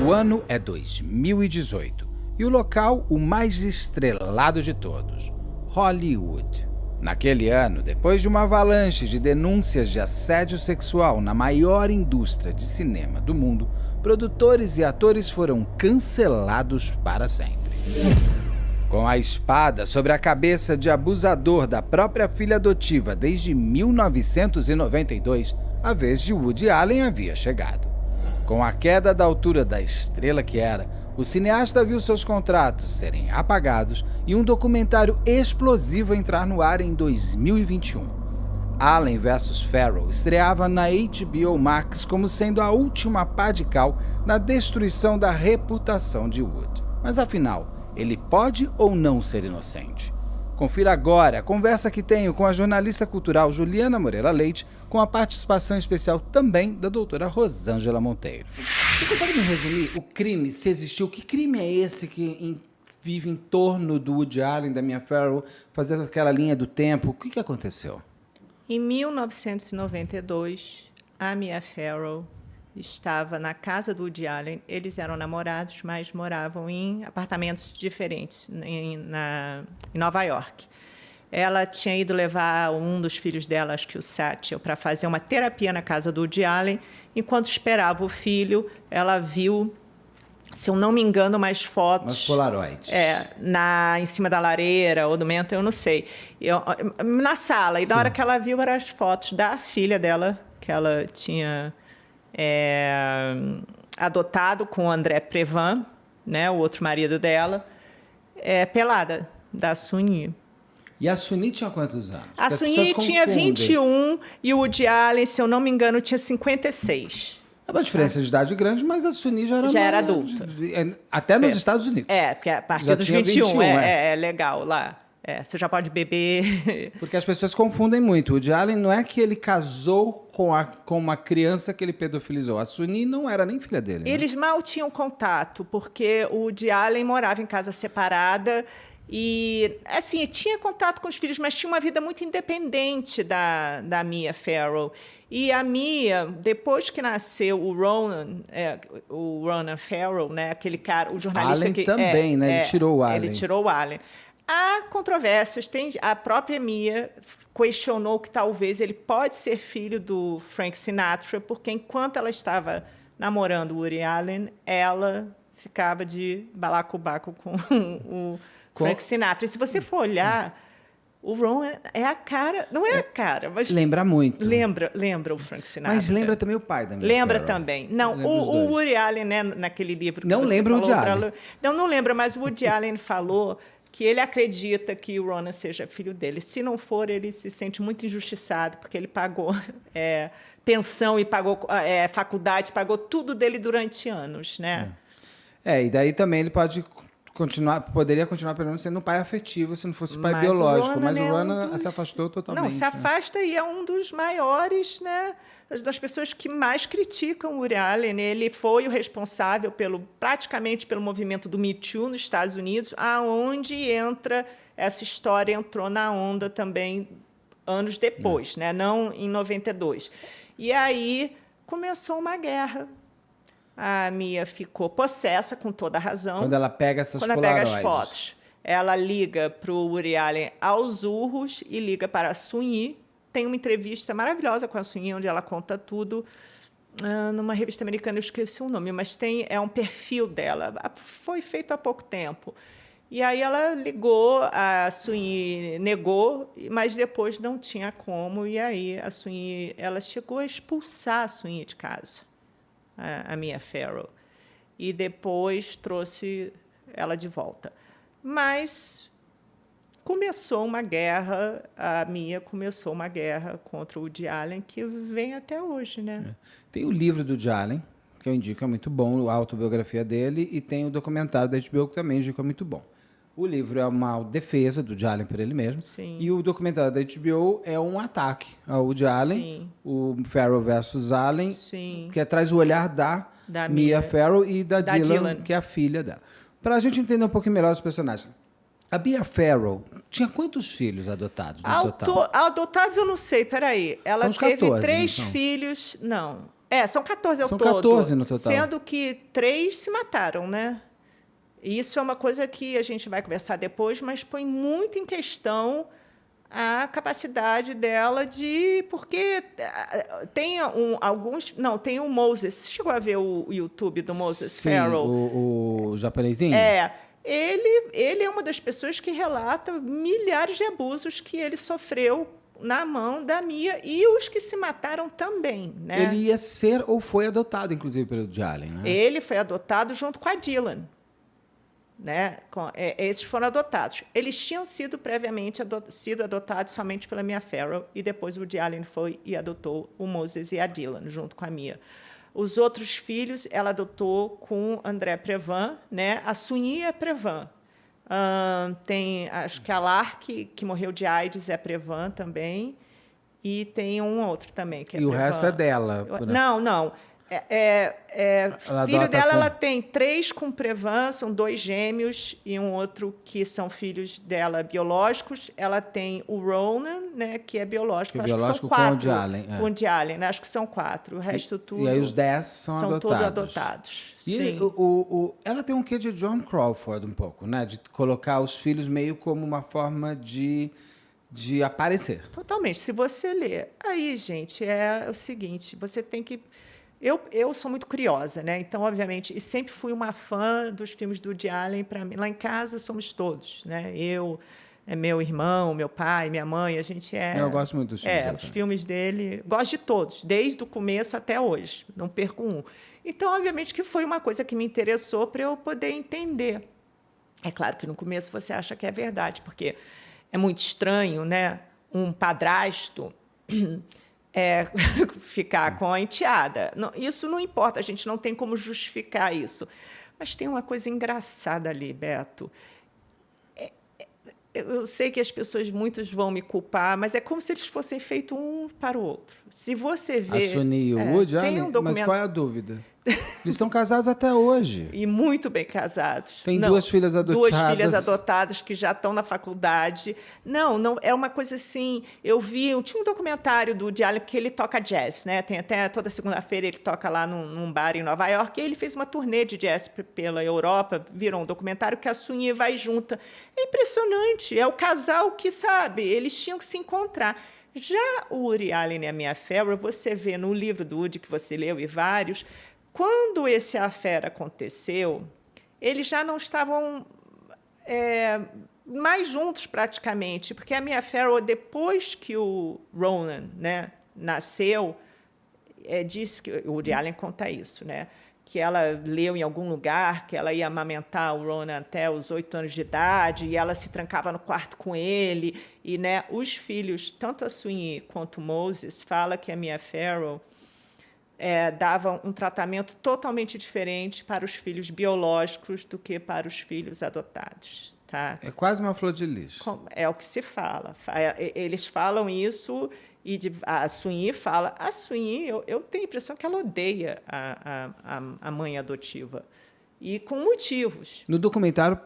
O ano é 2018 e o local o mais estrelado de todos, Hollywood. Naquele ano, depois de uma avalanche de denúncias de assédio sexual na maior indústria de cinema do mundo, produtores e atores foram cancelados para sempre. Com a espada sobre a cabeça de abusador da própria filha adotiva desde 1992, a vez de Woody Allen havia chegado. Com a queda da altura da estrela que era, o cineasta viu seus contratos serem apagados e um documentário explosivo entrar no ar em 2021. Allen vs Farrow estreava na HBO Max como sendo a última pá de cal na destruição da reputação de Woody. Mas afinal, ele pode ou não ser inocente? Confira agora a conversa que tenho com a jornalista cultural Juliana Moreira Leite, com a participação especial também da doutora Rosângela Monteiro. Você consegue me resumir o crime, se existiu? Que crime é esse que vive em torno do Woody Allen, da Mia Farrow, fazendo aquela linha do tempo? O que aconteceu? Em 1992, a Mia Farrow estava na casa do Woody Allen. Eles eram namorados, mas moravam em apartamentos diferentes em Nova York. Ela tinha ido levar um dos filhos dela, acho que o Satchel, para fazer uma terapia na casa do Woody Allen. Enquanto esperava o filho, ela viu, se eu não me engano, umas fotos... Umas polaroids. Em cima da lareira ou do mento, eu não sei. Na sala. E na hora que ela viu, eram as fotos da filha dela, que ela tinha... adotado com o André Previn, né, o outro marido dela, pelada, da Suni. E a Suni tinha quantos anos? A Suni tinha 21 e o Woody Allen, se eu não me engano, tinha 56. É uma diferença de idade grande, mas a Suni já era adulta. Até nos Estados Unidos. Porque a partir dos 21 é legal lá. Você já pode beber. Porque as pessoas confundem muito. O Woody Allen não é que ele casou com uma criança que ele pedofilizou. A Suni não era nem filha dele. Eles mal tinham contato, porque o Woody Allen morava em casa separada e, assim, tinha contato com os filhos, mas tinha uma vida muito independente da Mia Farrow. E a Mia, depois que nasceu o Ronan Farrow, né, aquele cara, o jornalista Allen que... também, né? Ele tirou o Allen. Ele tirou o Allen. Há controvérsias. A própria Mia questionou que talvez ele pode ser filho do Frank Sinatra, porque enquanto ela estava namorando o Woody Allen, ela ficava de balacobaco com o Frank Sinatra. E se você for olhar, o Ron é a cara... Não é a cara, mas... Lembra muito. Lembra o Frank Sinatra. Mas lembra também o pai da Mia Lembra Farrow. também. Não, o Woody Allen, né, naquele livro que não você lembra falou... o Woody Allen. Não lembra, mas o Woody Allen falou que ele acredita que o Ronan seja filho dele. Se não for, ele se sente muito injustiçado, porque ele pagou pensão e pagou faculdade, pagou tudo dele durante anos, né? E daí também ele poderia continuar pelo menos sendo um pai afetivo, se não fosse pai biológico. Mas o Ronan se afastou totalmente. Não, se afasta e é um dos maiores, né? Das pessoas que mais criticam o Woody Allen. Ele foi o responsável praticamente pelo movimento do Me Too nos Estados Unidos, aonde essa história entrou na onda também anos depois, né? Não em 92. E aí começou uma guerra. A Mia ficou possessa, com toda a razão. Quando ela pega essas polaroids. Quando ela pega as fotos. Ela liga para o Woody Allen aos urros e liga para a Suni. Tem uma entrevista maravilhosa com a Suni, onde ela conta tudo. Numa revista americana, eu esqueci o nome, mas é um perfil dela. Foi feito há pouco tempo. E aí ela ligou, a Suni negou, mas depois não tinha como. E aí a Suni, ela chegou a expulsar a Suni de casa, a Mia Farrow. E depois trouxe ela de volta. Mas... começou uma guerra, a Mia começou uma guerra contra o Woody Allen que vem até hoje, né? Tem o livro do Woody Allen, que eu indico, é muito bom, a autobiografia dele, e tem o documentário da HBO, que também indico, é muito bom. O livro é uma defesa do Woody Allen por ele mesmo, Sim. E o documentário da HBO é um ataque ao Woody Allen, Sim. o Farrow versus Allen, Sim. que traz o olhar da Mia Farrow e da Dylan, que é a filha dela. Para a gente entender um pouquinho melhor os personagens. A Mia Farrow tinha quantos filhos adotados no total? Adotados eu não sei, peraí. Ela São uns teve 14, 3 então. filhos... Não, São 14 ao São todo. 14 no total. Sendo que 3 se mataram, né? E isso é uma coisa que a gente vai conversar depois, mas põe muito em questão a capacidade dela de... Porque tem alguns... Não, tem o Moses. Você chegou a ver o YouTube do Moses Farrell? O japonesinho? Ele é uma das pessoas que relata milhares de abusos que ele sofreu na mão da Mia e os que se mataram também, né? Ele ia ser ou foi adotado, inclusive, pelo Woody Allen, né? Ele foi adotado junto com a Dylan, né? Esses foram adotados. Eles tinham sido previamente sido adotados somente pela Mia Farrow e depois o Woody Allen foi e adotou o Moses e a Dylan junto com a Mia. Os outros filhos ela adotou com André Previn, né? A Sonia Previn. Tem, acho que a Lark, que morreu de AIDS, é Previn também. E tem um outro também, que é E o Previn. resto é dela? Não. Filho dela, ela tem 3 com Previn, são 2 gêmeos, e um outro que são filhos dela biológicos. Ela tem o Ronan, né, que é biológico. Que é acho biológico que são 4. com o Woody Allen. Com o Woody Allen, né? Acho que são 4. O resto tudo... E aí os 10 são adotados. todos adotados. E Sim. ela tem um quê de John Crawford um pouco, né? De colocar os filhos meio como uma forma de aparecer. Totalmente. Se você ler... Aí, gente, é o seguinte, você tem que... Eu sou muito curiosa, né? Então, obviamente, e sempre fui uma fã dos filmes do Woody Allen. Para mim, lá em casa somos todos, né? Meu irmão, meu pai, minha mãe, a gente Eu gosto muito dos filmes dele. Os filmes dele, gosto de todos, desde o começo até hoje. Não perco um. Então, obviamente, que foi uma coisa que me interessou para eu poder entender. É claro que no começo você acha que é verdade, porque é muito estranho, né? Um padrasto ficar com a enteada. Não, isso não importa, a gente não tem como justificar isso. Mas tem uma coisa engraçada ali, Beto. Eu sei que as pessoas, muitos vão me culpar, mas é como se eles fossem feitos um para o outro. Se você vê... A Sonia e o Woody Allen? Mas qual é a dúvida? Eles estão casados até hoje. E muito bem casados. Tem 2 filhas adotadas. 2 filhas adotadas que já estão na faculdade. Não, é uma coisa assim... tinha um documentário do Woody Allen, porque ele toca jazz, né? Tem até toda segunda-feira ele toca lá num bar em Nova York, e ele fez uma turnê de jazz pela Europa, virou um documentário que a Sonia vai junta. É impressionante, é o casal que, sabe, eles tinham que se encontrar. Já o Woody Allen e a Mia Farrow, você vê no livro do Woody, que você leu, e vários... Quando esse affair aconteceu, eles já não estavam mais juntos praticamente, porque a Mia Farrow, depois que o Ronan, né, nasceu, disse que o Woody Allen conta isso, né, que ela leu em algum lugar que ela ia amamentar o Ronan até os 8 anos de idade e ela se trancava no quarto com ele e, né, os filhos, tanto a Sweeney quanto o Moses, fala que a Mia Farrow dava um tratamento totalmente diferente para os filhos biológicos do que para os filhos adotados. Tá? É quase uma flor de lis. É o que se fala. Eles falam isso e a Sweeney fala... A Sweeney, eu tenho a impressão que ela odeia a mãe adotiva. E com motivos. No documentário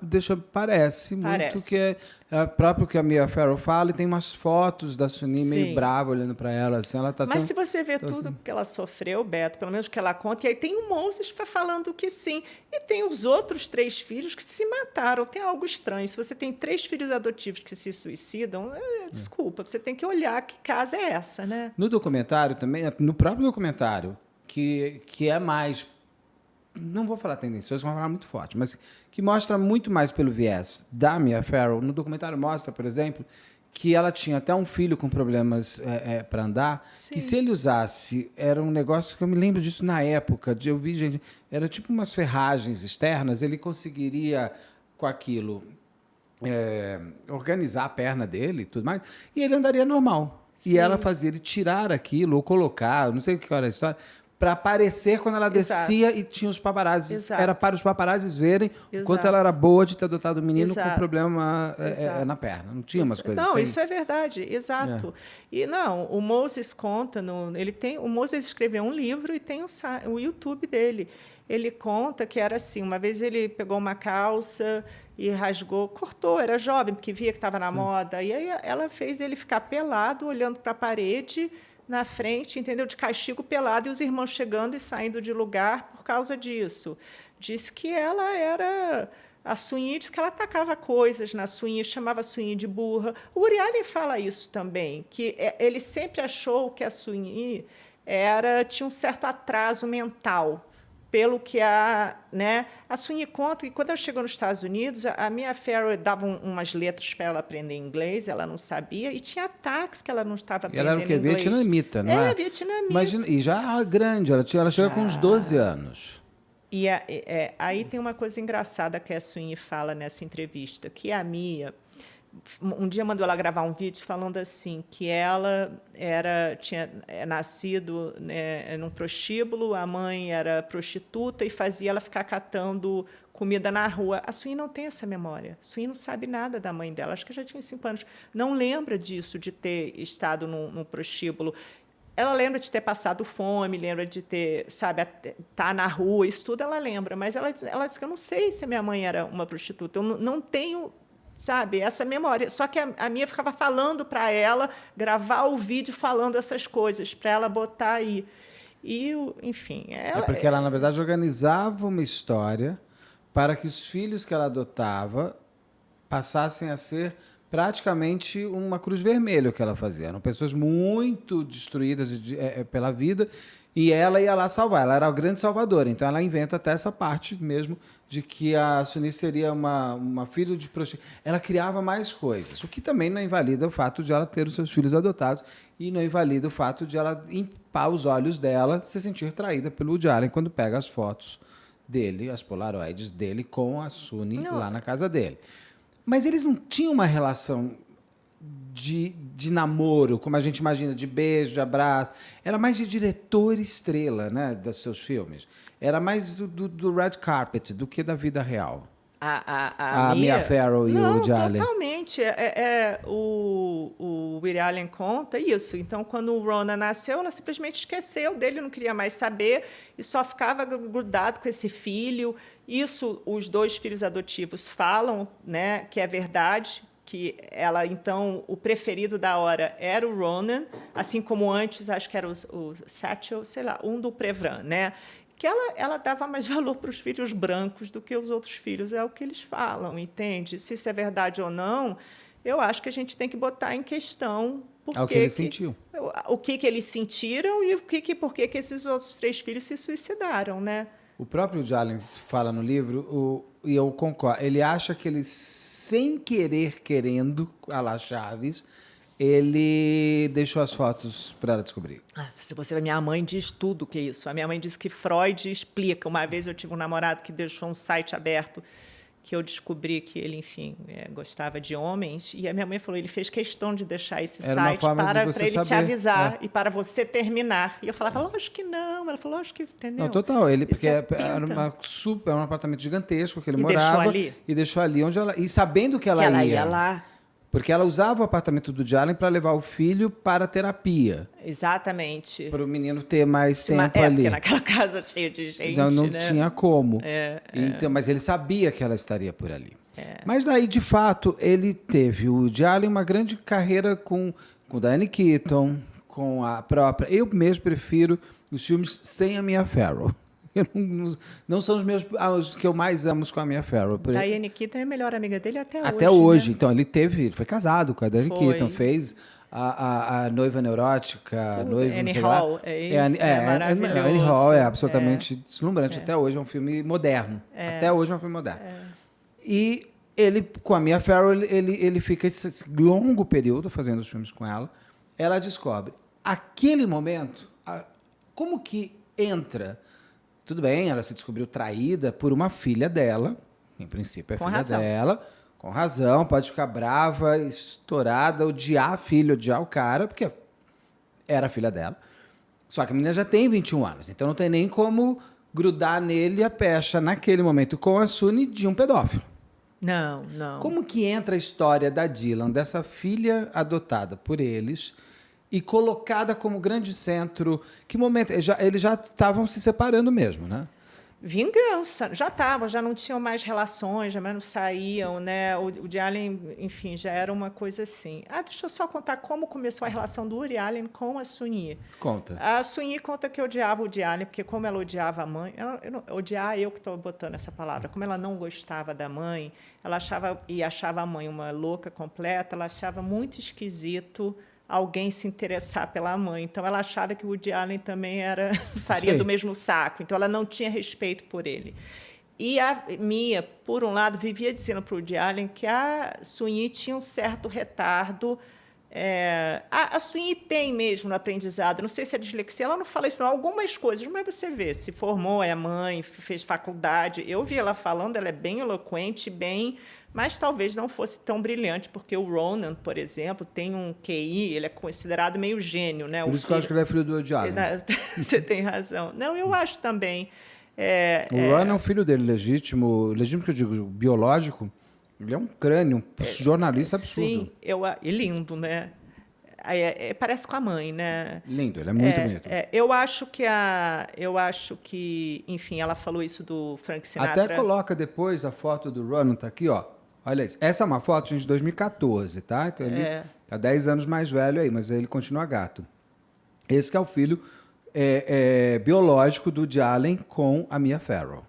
parece muito que é próprio que a Mia Farrow fala, e tem umas fotos da Sonia meio brava olhando para ela. Assim, ela tá Mas se você vê tudo que ela sofreu, Beto, pelo menos que ela conta, e aí tem o Moses falando que sim, e tem os outros 3 filhos que se mataram. Tem algo estranho. Se você tem 3 filhos adotivos que se suicidam, desculpa, você tem que olhar que casa é essa, né? No documentário também, no próprio documentário, que é mais... Não vou falar tendencioso, vou falar muito forte, mas que mostra muito mais pelo viés da Mia Farrow. No documentário mostra, por exemplo, que ela tinha até um filho com problemas para andar, Sim. que se ele usasse, era um negócio que eu me lembro disso na época, eu vi gente, era tipo umas ferragens externas, ele conseguiria com aquilo organizar a perna dele e tudo mais, e ele andaria normal. Sim. E ela fazia ele tirar aquilo, ou colocar, não sei o que era a história, para aparecer quando ela descia e tinha os paparazzis. Exato. Era para os paparazzis verem o quanto ela era boa de ter adotado o menino com problema na perna. Não tinha umas coisas. Não, isso é verdade, exato. E não, o Moses conta, o Moses escreveu um livro e tem o YouTube dele. Ele conta que era assim, uma vez ele pegou uma calça e rasgou, cortou, era jovem, porque via que estava na moda, e aí ela fez ele ficar pelado, olhando para a parede, na frente, entendeu? De castigo pelado, e os irmãos chegando e saindo de lugar por causa disso. Disse que ela era... A Soon-Yi disse que ela atacava coisas na Soon-Yi, chamava a Soon-Yi de burra. O Woody Allen fala isso também, que ele sempre achou que a Soon-Yi tinha um certo atraso mental, pelo que a Soon-Yi conta que, quando ela chegou nos Estados Unidos, a Mia Farrow dava umas letras para ela aprender inglês, ela não sabia, e tinha ataques que ela não estava aprendendo inglês. Ela era o quê? Inglês. Vietnamita, não é? Vietnamita. Imagina, e já grande, ela chega com uns 12 anos. E aí tem uma coisa engraçada que a Soon-Yi fala nessa entrevista, que a Mia um dia mandou ela gravar um vídeo falando assim, que ela tinha nascido, né, num prostíbulo, a mãe era prostituta e fazia ela ficar catando comida na rua. A Soon-Yi não tem essa memória. A Soon-Yi não sabe nada da mãe dela. Acho que já tinha 5 anos. Não lembra disso, de ter estado num prostíbulo. Ela lembra de ter passado fome, lembra de ter, sabe, tá na rua, isso tudo ela lembra. Mas ela diz que eu não sei se a minha mãe era uma prostituta. Eu não tenho, sabe, essa memória. Só que a minha ficava falando para ela, gravar o vídeo falando essas coisas, para ela botar aí. E, enfim... É porque ela, na verdade, organizava uma história para que os filhos que ela adotava passassem a ser praticamente uma cruz vermelha, que ela fazia. Eram pessoas muito destruídas pela vida, e ela ia lá salvar. Ela era a grande salvadora. Então, ela inventa até essa parte mesmo de que a Soon-Yi seria uma filha de prostituta. Ela criava mais coisas, o que também não invalida o fato de ela ter os seus filhos adotados, e não invalida o fato de ela limpar os olhos dela, se sentir traída pelo Woody Allen quando pega as fotos dele, as polaroids dele com a Soon-Yi lá na casa dele. Mas eles não tinham uma relação de namoro, como a gente imagina, de beijo, de abraço. Era mais de diretor estrela, né, dos seus filmes. Era mais do red carpet do que da vida real. A Mia Farrow e o Woody Allen. Totalmente. O Woody Allen conta isso. Então, quando o Ronan nasceu, ela simplesmente esqueceu dele, não queria mais saber, e só ficava grudado com esse filho. Isso, os 2 filhos adotivos falam, né, que é verdade, que ela, então, o preferido da hora era o Ronan, assim como antes, acho que era o Satchel, sei lá, um do Prevran, né? Que ela dava mais valor para os filhos brancos do que os outros filhos, é o que eles falam, entende? Se isso é verdade ou não, eu acho que a gente tem que botar em questão o que eles sentiam. O que eles sentiram e por que esses outros 3 filhos se suicidaram, né? O próprio Woody Allen fala no livro, e eu concordo, ele acha que ele, sem querer, querendo, à la Chaves, ele deixou as fotos para ela descobrir. Se você... Minha mãe diz tudo que é isso. A minha mãe diz que Freud explica. Uma vez eu tive um namorado que deixou um site aberto, que eu descobri que ele, enfim, gostava de homens, e a minha mãe falou, ele fez questão de deixar esse site para ele te avisar e para você terminar. E eu falava, lógico que não. Ela falou, lógico que, entendeu? Não, total. Porque era um apartamento gigantesco que ele morava. E deixou ali onde ela... E sabendo que ela ia lá. Porque ela usava o apartamento do Woody Allen para levar o filho para a terapia. Exatamente. Para o menino ter mais tempo ali. Porque naquela casa cheia de gente, não tinha como. Então, mas ele sabia que ela estaria por ali. Mas daí, de fato, ele teve, o Woody Allen, uma grande carreira com Diane Keaton, com a própria... Eu mesmo prefiro os filmes sem a Mia Farrow. Não são os que eu mais amo com a Mia Farrow. Diane Keaton é a melhor amiga dele até hoje. Até hoje. Né? Então, ele foi casado com a Diane Keaton, fez a Noiva Neurótica, Annie Hall. Annie Hall é absolutamente deslumbrante. Até hoje é um filme moderno. Até hoje é um filme moderno. E ele, com a Mia Farrow, ele fica esse longo período fazendo os filmes com ela. Ela descobre. Aquele momento, como que entra... Tudo bem, ela se descobriu traída por uma filha dela, em princípio é filha dela, com razão, pode ficar brava, estourada, odiar a filha, odiar o cara, porque era a filha dela. Só que a menina já tem 21 anos, então não tem nem como grudar nele a pecha naquele momento com a Soon-Yi de um pedófilo. Não. Como que entra a história da Dylan, dessa filha adotada por eles... E colocada como grande centro... Que momento? Eles já estavam se separando mesmo, né? Vingança. Já não tinham mais relações, já mais não saíam, né? O Woody Allen, enfim, já era uma coisa assim. Deixa eu só contar como começou a relação do Woody Allen com a Soon-Yi. Conta. A Soon-Yi conta que odiava o Woody Allen, porque como ela odiava a mãe... Odiar, eu que estou botando essa palavra. Como ela não gostava da mãe, ela achava a mãe uma louca completa, ela achava muito esquisito alguém se interessar pela mãe. Então, ela achava que o Woody Allen também faria do mesmo saco. Então, ela não tinha respeito por ele. E a Mia, por um lado, vivia dizendo para o Woody Allen que a Soon-Yi tinha um certo retardo. A Soon-Yi tem mesmo no aprendizado, não sei se é dislexia, ela não fala isso, não, algumas coisas, mas você vê, se formou, é mãe, fez faculdade. Eu vi ela falando, ela é bem eloquente, mas talvez não fosse tão brilhante, porque o Ronan, por exemplo, tem um QI, ele é considerado meio gênio, né? Por isso que eu acho que ele é filho do Woody Allen. Você tem razão. Não, eu acho também. O Ronan é um filho dele legítimo que eu digo, biológico. Ele é um crânio, um jornalista absurdo. Sim, e lindo, né? Parece com a mãe, né? Lindo, ele é muito bonito. Eu acho que, enfim, ela falou isso do Frank Sinatra. Até coloca depois a foto do Ronan, tá aqui, ó. Olha isso. Essa é uma foto, gente, de 2014, tá? Então ele tá 10 anos mais velho aí, mas ele continua gato. Esse que é o filho biológico do Woody Allen com a Mia Farrow.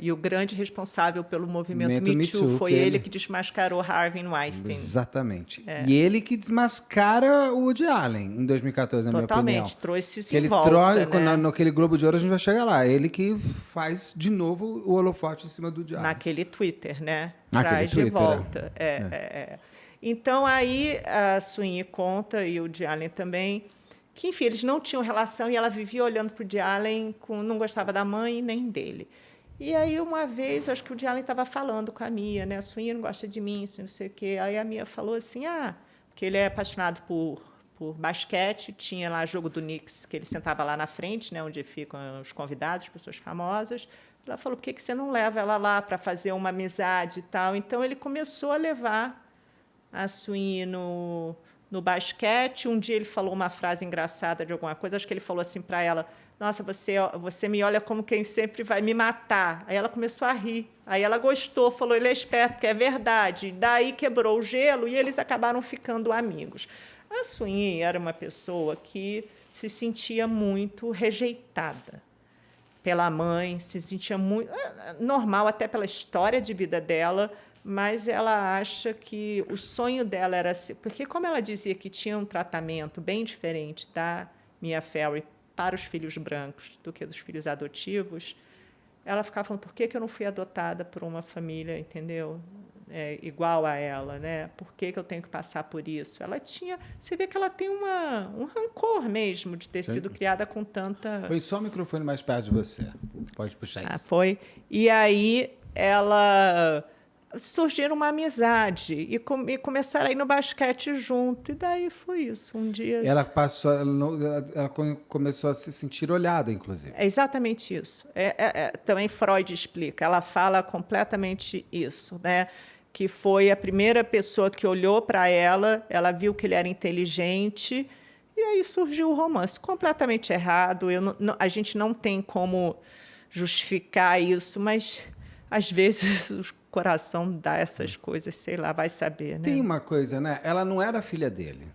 E o grande responsável pelo movimento Me Too foi ele que desmascarou Harvey Weinstein. Exatamente. E ele que desmascara o Woody Allen em 2014, na minha opinião. Totalmente, trouxe isso em volta, né? Naquele Globo de Ouro a gente vai chegar lá. Ele que faz de novo o holofote em cima do Woody Allen. Naquele Twitter, né? Naquele Traz Twitter, de volta. Então, aí a Soon-Yi conta, e o Woody Allen também, que, enfim, eles não tinham relação e ela vivia olhando para o Woody Allen, não gostava da mãe nem dele. E aí, uma vez, acho que o Woody Allen estava falando com a Mia, né? A Soon-Yi não gosta de mim, não sei o quê. Aí a Mia falou assim, porque ele é apaixonado por basquete, tinha lá jogo do Knicks, que ele sentava lá na frente, né, onde ficam os convidados, as pessoas famosas. Ela falou, por que você não leva ela lá para fazer uma amizade e tal? Então, ele começou a levar a Soon-Yi no basquete. Um dia ele falou uma frase engraçada de alguma coisa, acho que ele falou assim para ela, nossa, você me olha como quem sempre vai me matar. Aí ela começou a rir. Aí ela gostou, falou, ele é esperto, porque é verdade. Daí quebrou o gelo e eles acabaram ficando amigos. A Soon-Yi era uma pessoa que se sentia muito rejeitada pela mãe, se sentia muito... normal, até pela história de vida dela, mas ela acha que o sonho dela era... Porque, como ela dizia que tinha um tratamento bem diferente da Mia Farrow para os filhos brancos do que dos filhos adotivos, ela ficava falando, por que eu não fui adotada por uma família, entendeu? Igual a ela, né? Por que eu tenho que passar por isso? Ela tinha... Você vê que ela tem um rancor mesmo de ter sido criada com tanta... Põe só o microfone mais perto de você. Pode puxar isso. Foi. E aí ela... surgiram uma amizade e começaram a ir no basquete junto. E daí foi isso. Um dia... Ela começou a se sentir olhada, inclusive. É exatamente isso. Também Freud explica. Ela fala completamente isso, né? Que foi a primeira pessoa que olhou para ela, ela viu que ele era inteligente, e aí surgiu o romance. Completamente errado. A gente não tem como justificar isso, mas, às vezes... o coração dá essas coisas, sei lá, vai saber, né? Tem uma coisa, né? Ela não era filha dele.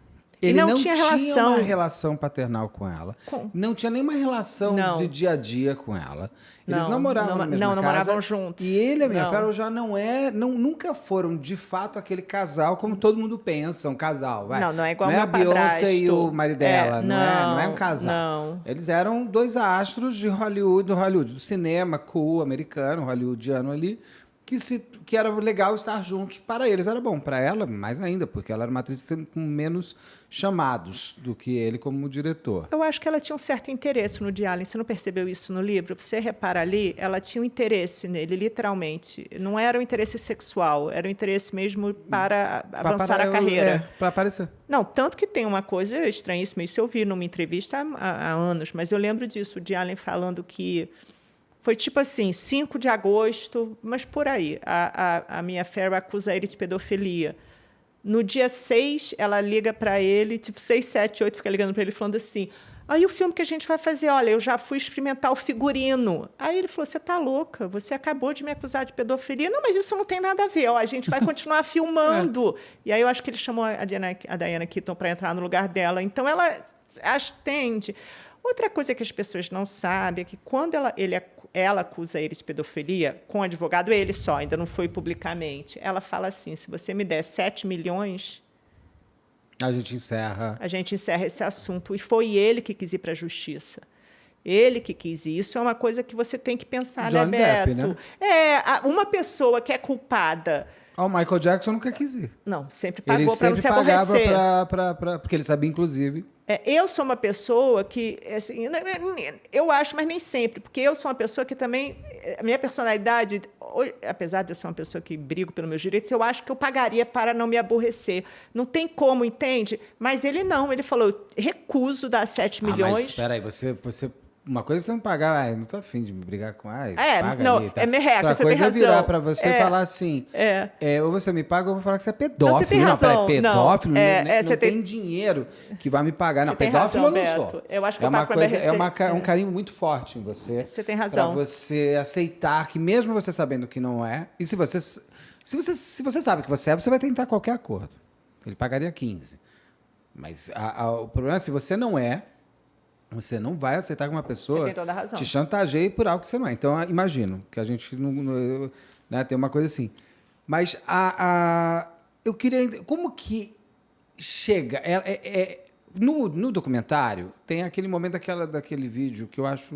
Ele não tinha uma relação paternal com ela. Não tinha nenhuma relação de dia a dia com ela. Eles não moravam na mesma casa. Não moravam juntos. E ele e a Mia Farrow já nunca foram, de fato, aquele casal como todo mundo pensa, um casal. Vai. Não é igual não é a Beyoncé padrasto. e o marido dela. Não é um casal. Não. Eles eram dois astros de Hollywood, do cinema cool, americano, hollywoodiano ali, que era legal estar juntos. Para eles era bom, para ela mais ainda, porque ela era uma atriz com menos chamados do que ele como diretor. Eu acho que ela tinha um certo interesse no Woody Allen. Você não percebeu isso no livro? Você repara ali, ela tinha um interesse nele, literalmente. Não era um interesse sexual, era um interesse mesmo para avançar a carreira. Para aparecer. Não, tanto que tem uma coisa estranhíssima, isso eu vi numa entrevista há anos, mas eu lembro disso, o Woody Allen falando que foi tipo assim, 5 de agosto, mas por aí. A Mia Farrow acusa ele de pedofilia. No dia 6, ela liga para ele, tipo 6, 7, 8, fica ligando para ele falando assim, Aí o filme que a gente vai fazer, olha, eu já fui experimentar o figurino. Aí ele falou, você está louca, você acabou de me acusar de pedofilia. Não, mas isso não tem nada a ver, ó, a gente vai continuar filmando. E aí eu acho que ele chamou a Diane Keaton para entrar no lugar dela. Então, ela atende. Outra coisa que as pessoas não sabem é que quando ela acusa ele de pedofilia, com o advogado, ele só, ainda não foi publicamente, ela fala assim, se você me der 7 milhões... A gente encerra. A gente encerra esse assunto. E foi ele que quis ir para a justiça. Ele que quis ir. Isso é uma coisa que você tem que pensar, Johnny né, Depp, Beto? né? Uma pessoa que é culpada... O Michael Jackson nunca quis ir. Não, sempre pagou para Ele não se sempre pagava aborrecer. porque ele sabia, inclusive... Eu sou uma pessoa que, assim, eu acho, mas nem sempre, porque eu sou uma pessoa que também, a minha personalidade, apesar de eu ser uma pessoa que brigo pelos meus direitos, eu acho que eu pagaria para não me aborrecer. Não tem como, entende? Mas ele não, ele falou, eu recuso dar 7 milhões. Mas espera aí, você uma coisa é você não pagar, não tô afim de me brigar com, paga não, ali, tá? é merreca, Outra você tem coisa é razão. virar para você e falar assim, ou você me paga ou eu vou falar que você é pedófilo. Não, você tem razão. Não, peraí, pedófilo, não você tem dinheiro que vai me pagar. Não, Você tem pedófilo razão, eu não Beto. sou. Eu acho que é eu uma pago pra coisa, me um carinho muito forte em você. Você tem razão. Para você aceitar que mesmo você sabendo que não é, e se você sabe que você vai tentar qualquer acordo. Ele pagaria 15. Mas o problema é se você não é, você não vai aceitar que uma pessoa te chantageie por algo que você não é. Então, imagino que a gente não né, tem uma coisa assim. Mas eu queria... Como que chega... No documentário, tem aquele momento daquele vídeo que eu acho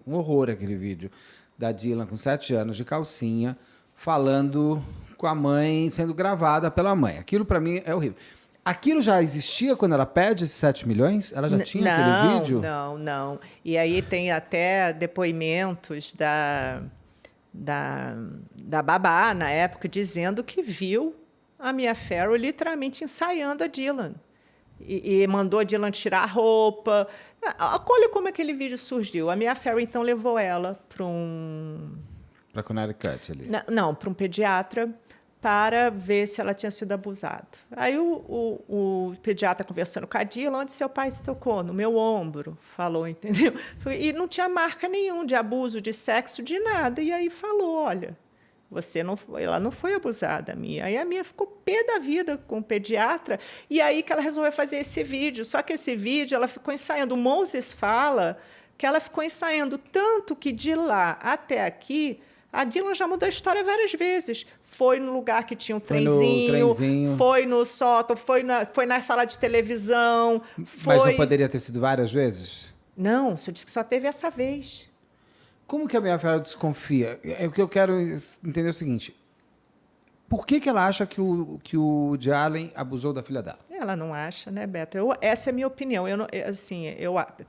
um horror, aquele vídeo da Dylan com 7 anos, de calcinha, falando com a mãe, sendo gravada pela mãe. Aquilo, para mim, é horrível. Aquilo já existia quando ela pede esses 7 milhões? Ela já tinha aquele vídeo? Não. E aí tem até depoimentos da babá, na época, dizendo que viu a Mia Farrow literalmente ensaiando a Dylan. E mandou a Dylan tirar a roupa. Olha como aquele vídeo surgiu. A Mia Farrow, então, levou ela para Para Connecticut ali. Não, para um pediatra, para ver se ela tinha sido abusada. Aí o pediatra conversando com a Dylan, onde seu pai se tocou? No meu ombro, falou, entendeu? E não tinha marca nenhuma de abuso, de sexo, de nada. E aí falou, olha, ela não foi abusada, a Mia. Aí a Mia ficou pé da vida com o pediatra, e aí que ela resolveu fazer esse vídeo. Só que esse vídeo ela ficou ensaiando. O Moses fala que ela ficou ensaiando tanto que de lá até aqui, a Dylan já mudou a história várias vezes. Foi no lugar que tinha um trenzinho, foi no sótão, foi na sala de televisão. Mas não poderia ter sido várias vezes? Não, você disse que só teve essa vez. Como que a Mia Farrow desconfia? O que eu quero entender é o seguinte. Por que ela acha que o Woody Allen abusou da filha dela? Ela não acha, né, Beto? Essa é a minha opinião.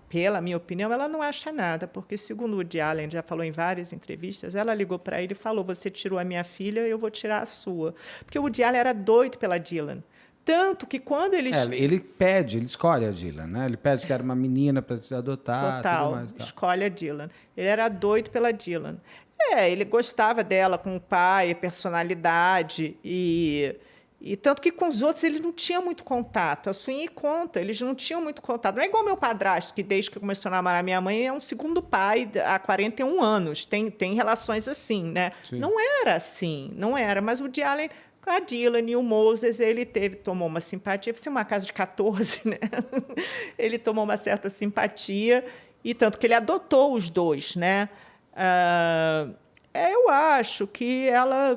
Pela minha opinião, ela não acha nada, porque, segundo o Woody Allen, já falou em várias entrevistas, ela ligou para ele e falou, você tirou a minha filha, eu vou tirar a sua. Porque o Woody Allen era doido pela Dylan. Tanto que quando ele... ele escolhe a Dylan, né? Ele pede que era uma menina para se adotar. Total, tudo mais, escolhe a Dylan. Ele era doido pela Dylan. Ele gostava dela com o pai, personalidade, e tanto que com os outros ele não tinha muito contato. A Sweeney conta, eles não tinham muito contato. Não é igual meu padrasto, que desde que começou a namorar minha mãe é um segundo pai há 41 anos. Tem relações assim, né? Sim. Não era assim, não era. Mas o Woody Allen, a Dylan e o Moses, ele tomou uma simpatia. Foi uma casa de 14, né? Ele tomou uma certa simpatia, e tanto que ele adotou os dois, né? Eu acho que ela...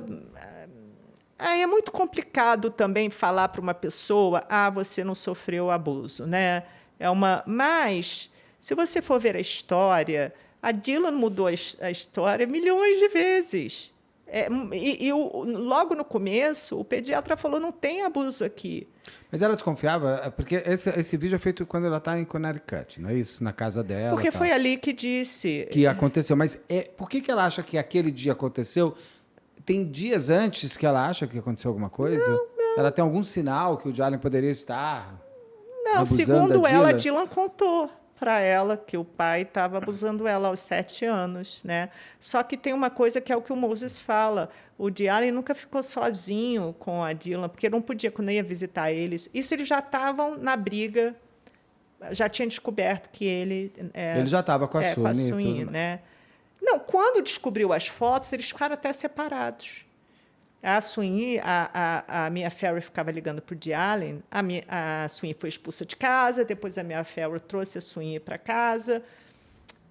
é muito complicado também falar para uma pessoa, você não sofreu abuso, né? Mas, se você for ver a história, a Dylan mudou a história milhões de vezes. Logo no começo, o pediatra falou, não tem abuso aqui. Mas ela desconfiava, porque esse vídeo é feito quando ela está em Connecticut, não é isso? Na casa dela. Porque foi ali que disse. Que aconteceu. Mas por que ela acha que aquele dia aconteceu? Tem dias antes que ela acha que aconteceu alguma coisa? Não. Ela tem algum sinal que o Woody Allen poderia estar abusando segundo ela, a a Dylan contou para ela que o pai estava abusando ela aos 7 anos, né? Só que tem uma coisa que é o que o Moses fala. O Woody Allen nunca ficou sozinho com a Dylan, porque não podia, quando ia visitar eles. Isso eles já estavam na briga já tinha descoberto que ele... Ele já estava com a Soon. Né? Não, quando descobriu as fotos, eles ficaram até separados. A Soon, a Mia Farrow ficava ligando para o Woody Allen, a Soon foi expulsa de casa, depois a Mia Farrow trouxe a Soon para casa,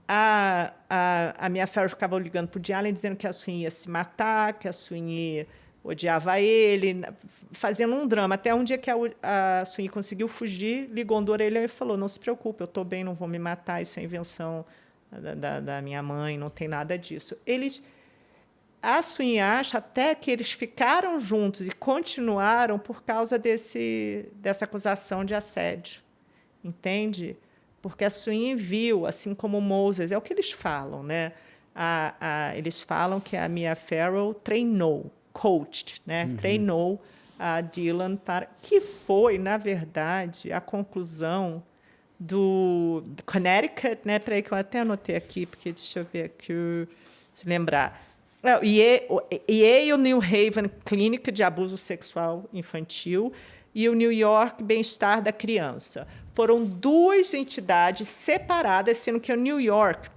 a Mia Farrow ficava ligando para o Woody Allen dizendo que a Soon ia se matar, que a Soon odiava ele, fazendo um drama. Até um dia que a Soon conseguiu fugir, ligou na orelha e falou, não se preocupe, eu estou bem, não vou me matar, isso é invenção da minha mãe, não tem nada disso. A Soon acha até que eles ficaram juntos e continuaram por causa dessa acusação de assédio, entende? Porque a Soon viu, assim como o Moses, é o que eles falam, né? Eles falam que a Mia Farrow treinou, coached, né? Treinou a Dylan que foi, na verdade, a conclusão do Connecticut, né? Peraí que eu até anotei aqui, porque deixa eu ver aqui, se lembrar. Yale New Haven Clínica de Abuso Sexual Infantil e o New York Bem-Estar da Criança. Foram duas entidades separadas, sendo que o New York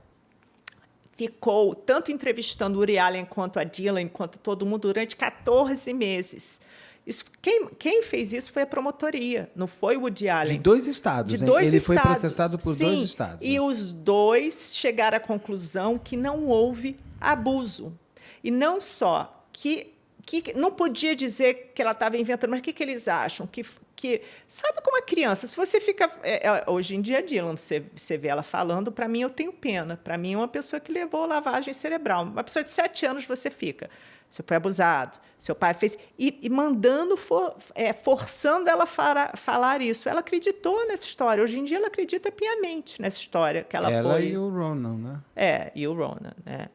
ficou tanto entrevistando o Woody Allen quanto a Dylan, quanto todo mundo, durante 14 meses. Quem fez isso foi a promotoria, não foi o Woody Allen. De 2 estados. De 2 Ele estados. foi processado por 2 estados. E os 2 chegaram à conclusão que não houve abuso. E não só que não podia dizer que ela estava inventando, mas o que eles acham? Que sabe como a criança, se você fica... hoje em dia, Dylan, você vê ela falando, para mim, eu tenho pena. Para mim, é uma pessoa que levou lavagem cerebral. Uma pessoa de 7 anos, você fica. Você foi abusado, seu pai fez... E mandando, forçando ela a falar isso. Ela acreditou nessa história. Hoje em dia, ela acredita piamente nessa história. Que ela foi... e o Ronan, né? E o Ronan, né?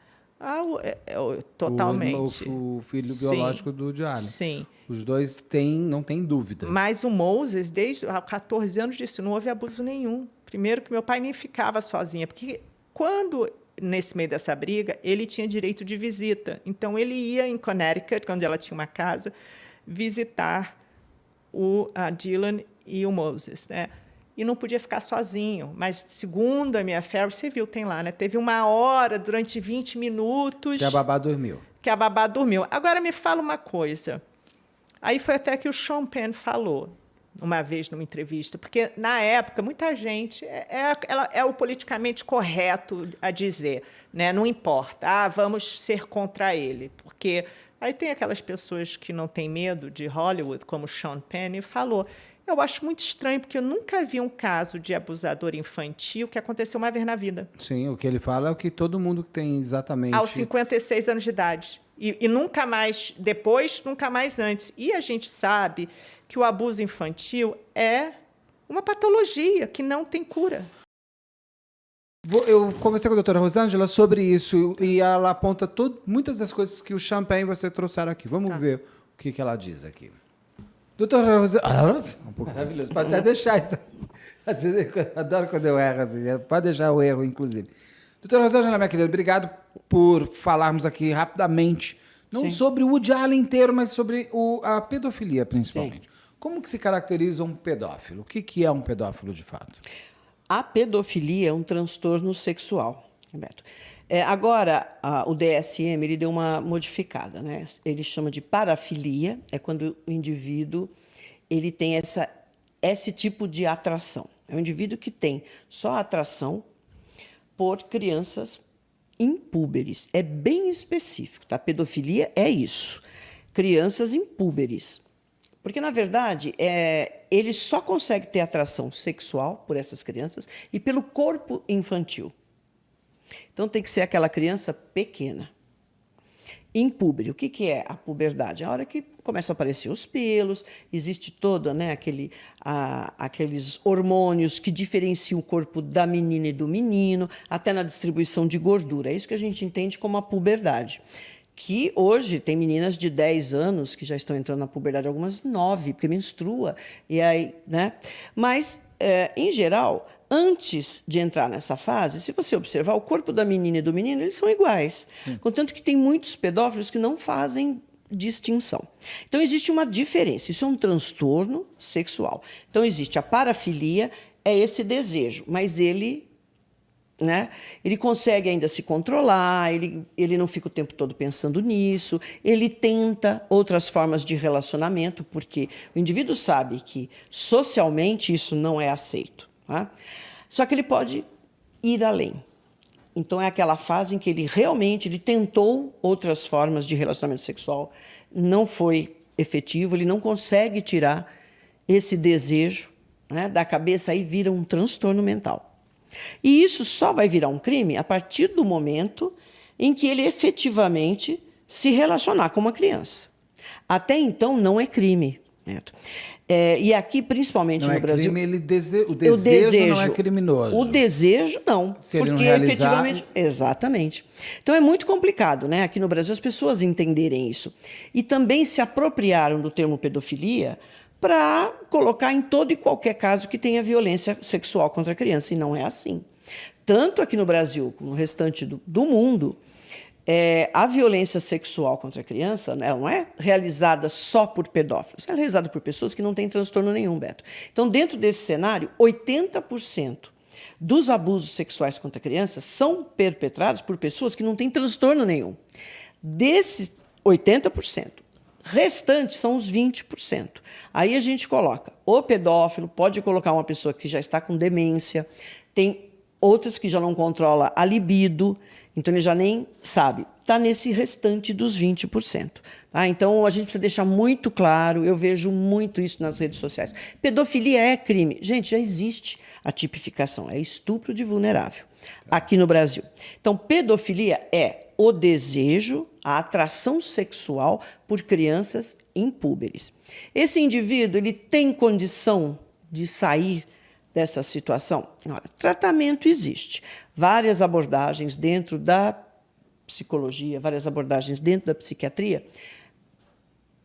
Totalmente. O filho biológico do Woody Allen. Sim. Os 2 não tem dúvida. Mas o Moses, desde os 14 anos, disse não houve abuso nenhum. Primeiro que meu pai nem ficava sozinho, porque nesse meio dessa briga, ele tinha direito de visita. Então, ele ia em Connecticut, quando ela tinha uma casa, visitar a Dylan e o Moses, né? E não podia ficar sozinho. Mas, segundo a Mia Farrow, você viu, tem lá, né? Teve 1 hora, durante 20 minutos... Que a babá dormiu. Agora, me fala uma coisa. Aí foi até que o Sean Penn falou, uma vez numa entrevista, porque, na época, muita gente... É o politicamente correto a dizer, né? Não importa, vamos ser contra ele. Porque aí tem aquelas pessoas que não têm medo de Hollywood, como o Sean Penn, e falou... Eu acho muito estranho, porque eu nunca vi um caso de abusador infantil que aconteceu uma vez na vida. Sim, o que ele fala é o que todo mundo tem exatamente... Aos 56 anos de idade. E nunca mais depois, nunca mais antes. E a gente sabe que o abuso infantil é uma patologia que não tem cura. Eu conversei com a doutora Rosângela sobre isso e ela aponta muitas das coisas que o Champagne você trouxeram aqui. Vamos ver o que ela diz aqui. Doutora Rosângela... Maravilhoso, pode até deixar isso. Eu adoro quando eu erro assim, pode deixar o erro, inclusive. Doutora Rosângela, minha querida, obrigado por falarmos aqui rapidamente, não sobre o Woody Allen inteiro, mas sobre a pedofilia, principalmente. Sim. Como que se caracteriza um pedófilo? O que é um pedófilo, de fato? A pedofilia é um transtorno sexual, Roberto. Agora, o DSM ele deu uma modificada, né? Ele chama de parafilia, é quando o indivíduo ele tem esse tipo de atração. É um indivíduo que tem só atração por crianças impúberes. É bem específico, tá? Pedofilia é isso, crianças impúberes. Porque, na verdade, ele só consegue ter atração sexual por essas crianças e pelo corpo infantil. Então, tem que ser aquela criança pequena. Impúbere. O que é a puberdade? A hora que começam a aparecer os pelos, existe toda, né, aqueles hormônios que diferenciam o corpo da menina e do menino, até na distribuição de gordura. É isso que a gente entende como a puberdade. Que hoje tem meninas de 10 anos que já estão entrando na puberdade, algumas 9, porque menstrua. E aí, né? Mas, em geral... Antes de entrar nessa fase, se você observar, o corpo da menina e do menino, eles são iguais. Contanto que tem muitos pedófilos que não fazem distinção. Então, existe uma diferença. Isso é um transtorno sexual. Então, existe a parafilia é esse desejo, mas ele, né, ele consegue ainda se controlar, ele não fica o tempo todo pensando nisso, ele tenta outras formas de relacionamento, porque o indivíduo sabe que socialmente isso não é aceito. Tá? Só que ele pode ir além. Então, é aquela fase em que ele realmente tentou outras formas de relacionamento sexual, não foi efetivo, ele não consegue tirar esse desejo, né, da cabeça, aí vira um transtorno mental. E isso só vai virar um crime a partir do momento em que ele efetivamente se relacionar com uma criança. Até então, não é crime, Neto. E aqui, principalmente não no Brasil... Crime, o desejo não é criminoso. O desejo, não. Se ele porque não realizar... efetivamente... Exatamente. Então, é muito complicado, né? Aqui no Brasil, as pessoas entenderem isso. E também se apropriaram do termo pedofilia para colocar em todo e qualquer caso que tenha violência sexual contra a criança. E não é assim. Tanto aqui no Brasil como no restante do mundo... a violência sexual contra a criança, né, não é realizada só por pedófilos, é realizada por pessoas que não têm transtorno nenhum, Beto. Então, dentro desse cenário, 80% dos abusos sexuais contra a criança são perpetrados por pessoas que não têm transtorno nenhum. Desses 80%, restantes são os 20%. Aí a gente coloca o pedófilo, pode colocar uma pessoa que já está com demência, tem outras que já não controla a libido, então ele já nem sabe. Está nesse restante dos 20%. Tá? Então a gente precisa deixar muito claro, eu vejo muito isso nas redes sociais. Pedofilia é crime. Gente, já existe a tipificação, é estupro de vulnerável, aqui no Brasil. Então, pedofilia é o desejo, a atração sexual por crianças impúberes. Esse indivíduo ele tem condição de sair dessa situação? Olha, tratamento existe. Várias abordagens dentro da psicologia, várias abordagens dentro da psiquiatria,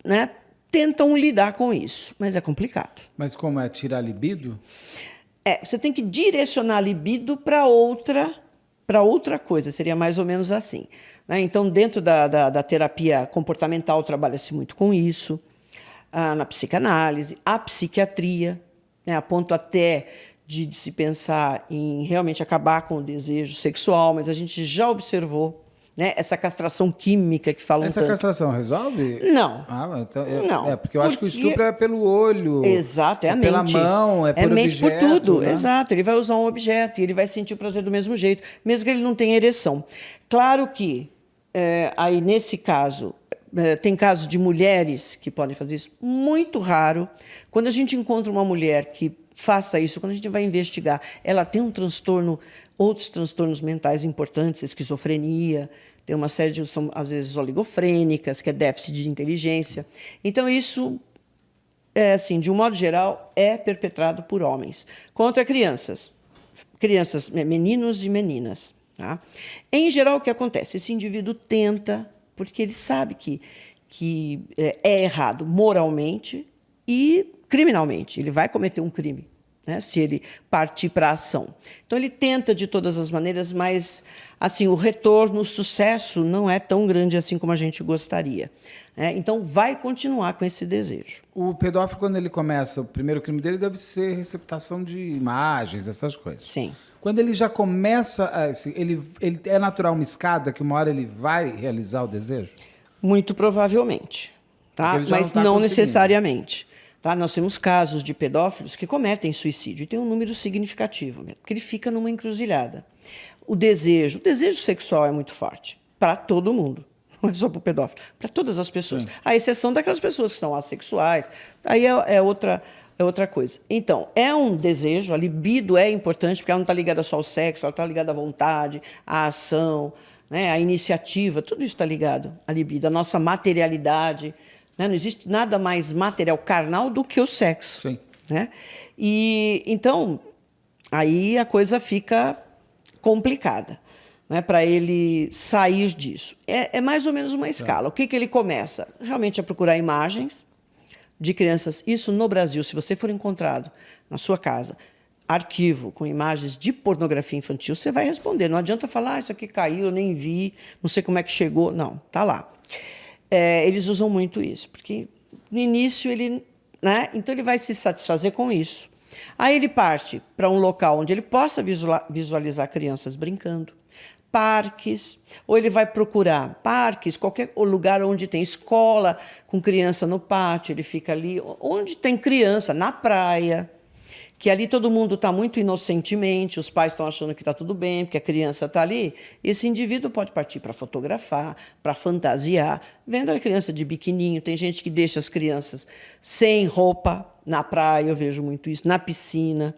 né, tentam lidar com isso, mas é complicado. Mas como é tirar libido? Você tem que direcionar a libido para outra coisa, seria mais ou menos assim. Né? Então, dentro da terapia comportamental, trabalha-se muito com isso, na psicanálise, a psiquiatria, né, a ponto até de se pensar em realmente acabar com o desejo sexual, mas a gente já observou, né, essa castração química que falam Essa tanto. castração resolve? Não. Então, não. Porque eu acho que o estupro é pelo olho. Exato, é a pela mente. mão, é por mente objeto, por tudo, né? exato. Ele vai usar um objeto e ele vai sentir o prazer do mesmo jeito, mesmo que ele não tenha ereção. Claro que, aí nesse caso, tem casos de mulheres que podem fazer isso, muito raro. Quando a gente encontra uma mulher que faça isso, quando a gente vai investigar, ela tem um transtorno, outros transtornos mentais importantes, esquizofrenia, tem uma série de, são às vezes oligofrênicas, que é déficit de inteligência. Então, isso, assim, de um modo geral, é perpetrado por homens. Contra crianças, meninos e meninas. Tá? Em geral, o que acontece? Esse indivíduo tenta, porque ele sabe que é errado moralmente e criminalmente. Ele vai cometer um crime, né, se ele partir para a ação. Então, ele tenta de todas as maneiras, mas assim, o retorno, o sucesso não é tão grande assim como a gente gostaria. Né? Então, vai continuar com esse desejo. O pedófilo, quando ele começa, o primeiro crime dele deve ser receptação de imagens, essas coisas. Sim. Quando ele já começa, assim, ele é natural uma escada que uma hora ele vai realizar o desejo? Muito provavelmente, tá? Mas não necessariamente. Tá? Nós temos casos de pedófilos que cometem suicídio, e tem um número significativo, porque ele fica numa encruzilhada. O desejo sexual é muito forte, para todo mundo, não é só para o pedófilo, para todas as pessoas. Sim. À exceção daquelas pessoas que são assexuais, aí é outra coisa. Então, é um desejo, a libido é importante, porque ela não está ligada só ao sexo, ela está ligada à vontade, à ação, né, à iniciativa, tudo isso está ligado à libido, à nossa materialidade. Né? Não existe nada mais material, carnal, do que o sexo. Sim. Né? E, então, aí a coisa fica complicada, né, para ele sair disso. É mais ou menos uma escala. O que ele começa? Realmente a procurar imagens de crianças. Isso no Brasil, se você for encontrado na sua casa, arquivo com imagens de pornografia infantil, você vai responder. Não adianta falar, isso aqui caiu, eu nem vi, não sei como é que chegou. Não, está lá. Eles usam muito isso, porque no início ele, né, então ele vai se satisfazer com isso. Aí ele parte para um local onde ele possa visualizar crianças brincando, parques, ou ele vai procurar parques, qualquer lugar onde tem escola com criança no pátio, ele fica ali, onde tem criança, na praia, que ali todo mundo está muito inocentemente, os pais estão achando que está tudo bem, porque a criança está ali. Esse indivíduo pode partir para fotografar, para fantasiar, vendo a criança de biquininho. Tem gente que deixa as crianças sem roupa na praia, eu vejo muito isso, na piscina.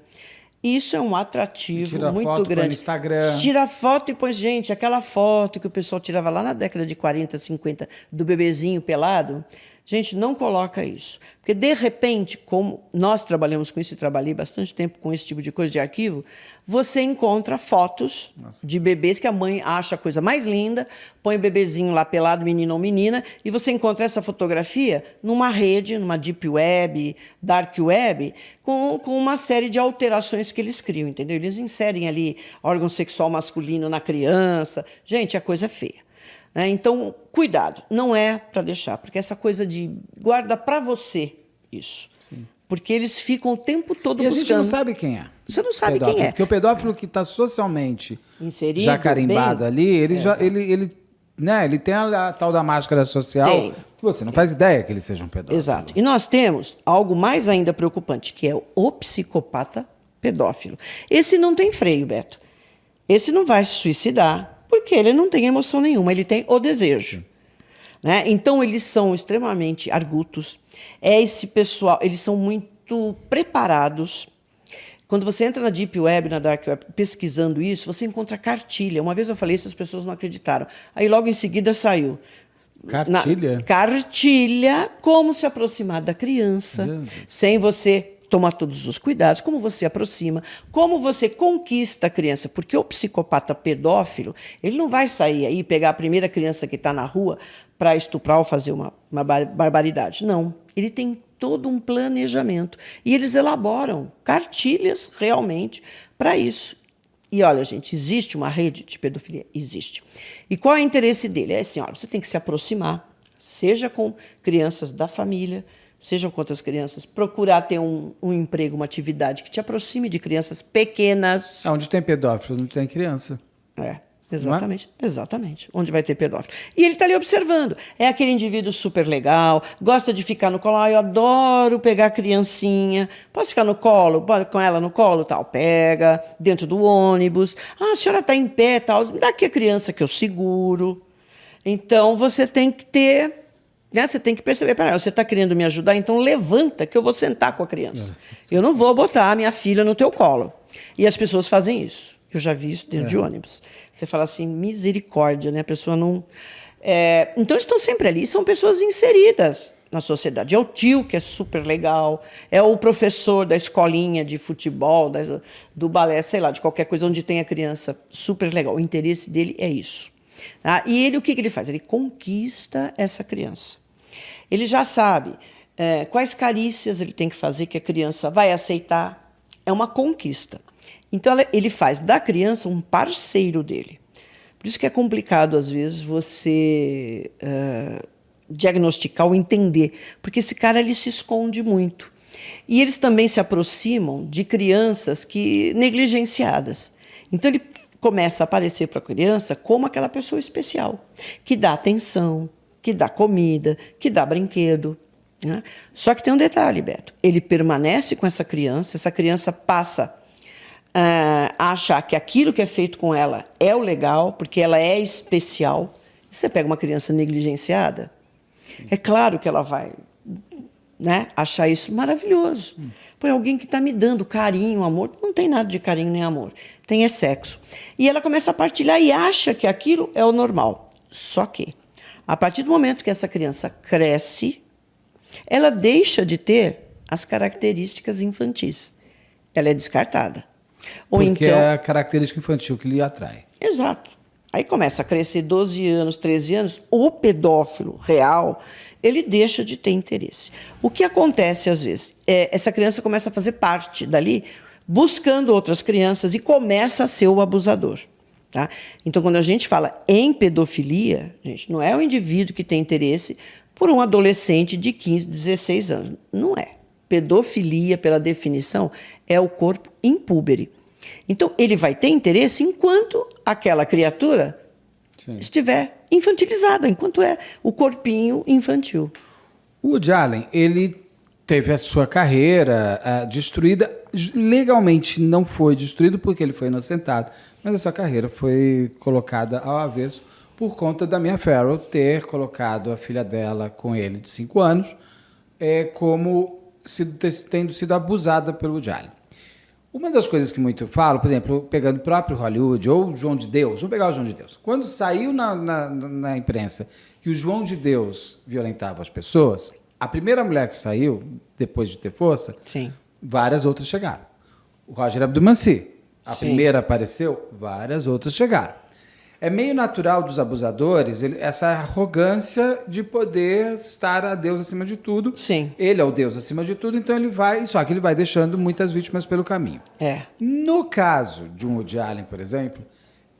Isso é um atrativo muito foto grande. No Instagram. Tira foto e põe, gente, aquela foto que o pessoal tirava lá na década de 40, 50, do bebezinho pelado. Gente, não coloca isso. Porque, de repente, como nós trabalhamos com isso e trabalhei bastante tempo com esse tipo de coisa de arquivo, você encontra fotos de bebês que a mãe acha a coisa mais linda, põe o bebezinho lá pelado, menino ou menina, e você encontra essa fotografia numa rede, numa deep web, dark web, com uma série de alterações que eles criam, entendeu? Eles inserem ali órgão sexual masculino na criança. Gente, a coisa é feia. Então, cuidado, não é para deixar, porque essa coisa de guarda para você isso. Sim. Porque eles ficam o tempo todo buscando. E a gente não sabe quem é. Você não sabe pedófilo, quem é. Porque o pedófilo que está socialmente inserido, já carimbado ali, ele tem a tal da máscara social, que você não faz ideia que ele seja um pedófilo. Exato. E nós temos algo mais ainda preocupante, que é o psicopata pedófilo. Esse não tem freio, Beto. Esse não vai se suicidar, porque ele não tem emoção nenhuma, ele tem o desejo. Né? Então, eles são extremamente argutos. Esse pessoal, eles são muito preparados. Quando você entra na Deep Web, na Dark Web, pesquisando isso, você encontra cartilha. Uma vez eu falei isso, as pessoas não acreditaram. Aí, logo em seguida, saiu. Cartilha? Cartilha, como se aproximar da criança, sem você tomar todos os cuidados, como você aproxima, como você conquista a criança, porque o psicopata pedófilo, ele não vai sair aí, pegar a primeira criança que está na rua para estuprar ou fazer uma barbaridade. Não, ele tem todo um planejamento e eles elaboram cartilhas realmente para isso. E olha, gente, existe uma rede de pedofilia? Existe. E qual é o interesse dele? É assim, olha, você tem que se aproximar, seja com crianças da família, sejam com outras crianças, procurar ter um emprego, uma atividade que te aproxime de crianças pequenas. Onde tem pedófilo, não tem criança. Exatamente, exatamente. Onde vai ter pedófilo. E ele está ali observando. É aquele indivíduo super legal, gosta de ficar no colo. Eu adoro pegar a criancinha. Posso ficar no colo? Pode com ela no colo? Tal. Pega, dentro do ônibus. A senhora está em pé, tal. Dá aqui a criança que eu seguro. Então, você tem que ter... Você tem que perceber, peraí, você está querendo me ajudar, então levanta que eu vou sentar com a criança. Eu não vou botar a minha filha no teu colo. E as pessoas fazem isso. Eu já vi isso dentro de ônibus. Você fala assim, misericórdia, né? A pessoa não... Então, eles estão sempre ali. São pessoas inseridas na sociedade. É o tio, que é super legal. É o professor da escolinha de futebol, do balé, sei lá, de qualquer coisa onde tem a criança super legal. O interesse dele é isso. Tá? E ele, o que ele faz? Ele conquista essa criança. Ele já sabe quais carícias ele tem que fazer que a criança vai aceitar. É uma conquista. Então, ele faz da criança um parceiro dele. Por isso que é complicado, às vezes, você diagnosticar ou entender, porque esse cara ele se esconde muito. E eles também se aproximam de crianças negligenciadas. Então, ele começa a aparecer para a criança como aquela pessoa especial, que dá atenção, que dá comida, que dá brinquedo. Né? Só que tem um detalhe, Beto. Ele permanece com essa criança passa a achar que aquilo que é feito com ela é o legal, porque ela é especial. E você pega uma criança negligenciada, é claro que ela vai achar isso maravilhoso. Põe alguém que está me dando carinho, amor. Não tem nada de carinho nem amor. Tem sexo. E ela começa a partilhar e acha que aquilo é o normal. Só que, a partir do momento que essa criança cresce, ela deixa de ter as características infantis. Ela é descartada. Porque é a característica infantil que lhe atrai. Exato. Aí começa a crescer 12 anos, 13 anos, o pedófilo real, ele deixa de ter interesse. O que acontece, às vezes, essa criança começa a fazer parte dali, buscando outras crianças e começa a ser o abusador. Tá? Então, quando a gente fala em pedofilia, gente, não é o indivíduo que tem interesse por um adolescente de 15, 16 anos. Não é. Pedofilia, pela definição, é o corpo impúbere. Então, ele vai ter interesse enquanto aquela criatura estiver infantilizada, enquanto é o corpinho infantil. O Woody Allen, ele teve a sua carreira destruída. Legalmente não foi destruído porque ele foi inocentado, mas a sua carreira foi colocada ao avesso por conta da Mia Farrow ter colocado a filha dela com ele de 5 anos como tendo sido abusada pelo Woody Allen. Uma das coisas que muito falo, por exemplo, pegando o próprio Hollywood ou o João de Deus, vamos pegar o João de Deus. Quando saiu na imprensa que o João de Deus violentava as pessoas, a primeira mulher que saiu, depois de ter força, várias outras chegaram. O Roger Abdelmaci, a primeira apareceu, várias outras chegaram. É meio natural dos abusadores essa arrogância de poder estar a Deus acima de tudo. Sim. Ele é o Deus acima de tudo, então só que ele vai deixando muitas vítimas pelo caminho. No caso de um Woody Allen, por exemplo,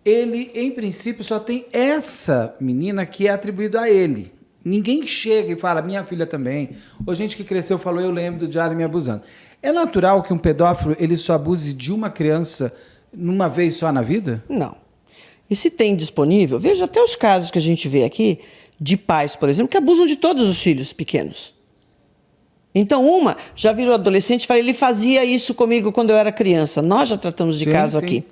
ele, em princípio, só tem essa menina que é atribuído a ele. Ninguém chega e fala, minha filha também. Ou gente que cresceu falou, eu lembro do Woody Allen me abusando. É natural que um pedófilo ele só abuse de uma criança numa vez só na vida? Não. E se tem disponível, veja até os casos que a gente vê aqui, de pais, por exemplo, que abusam de todos os filhos pequenos. Então, uma já virou adolescente e fala, ele fazia isso comigo quando eu era criança. Nós já tratamos de caso aqui.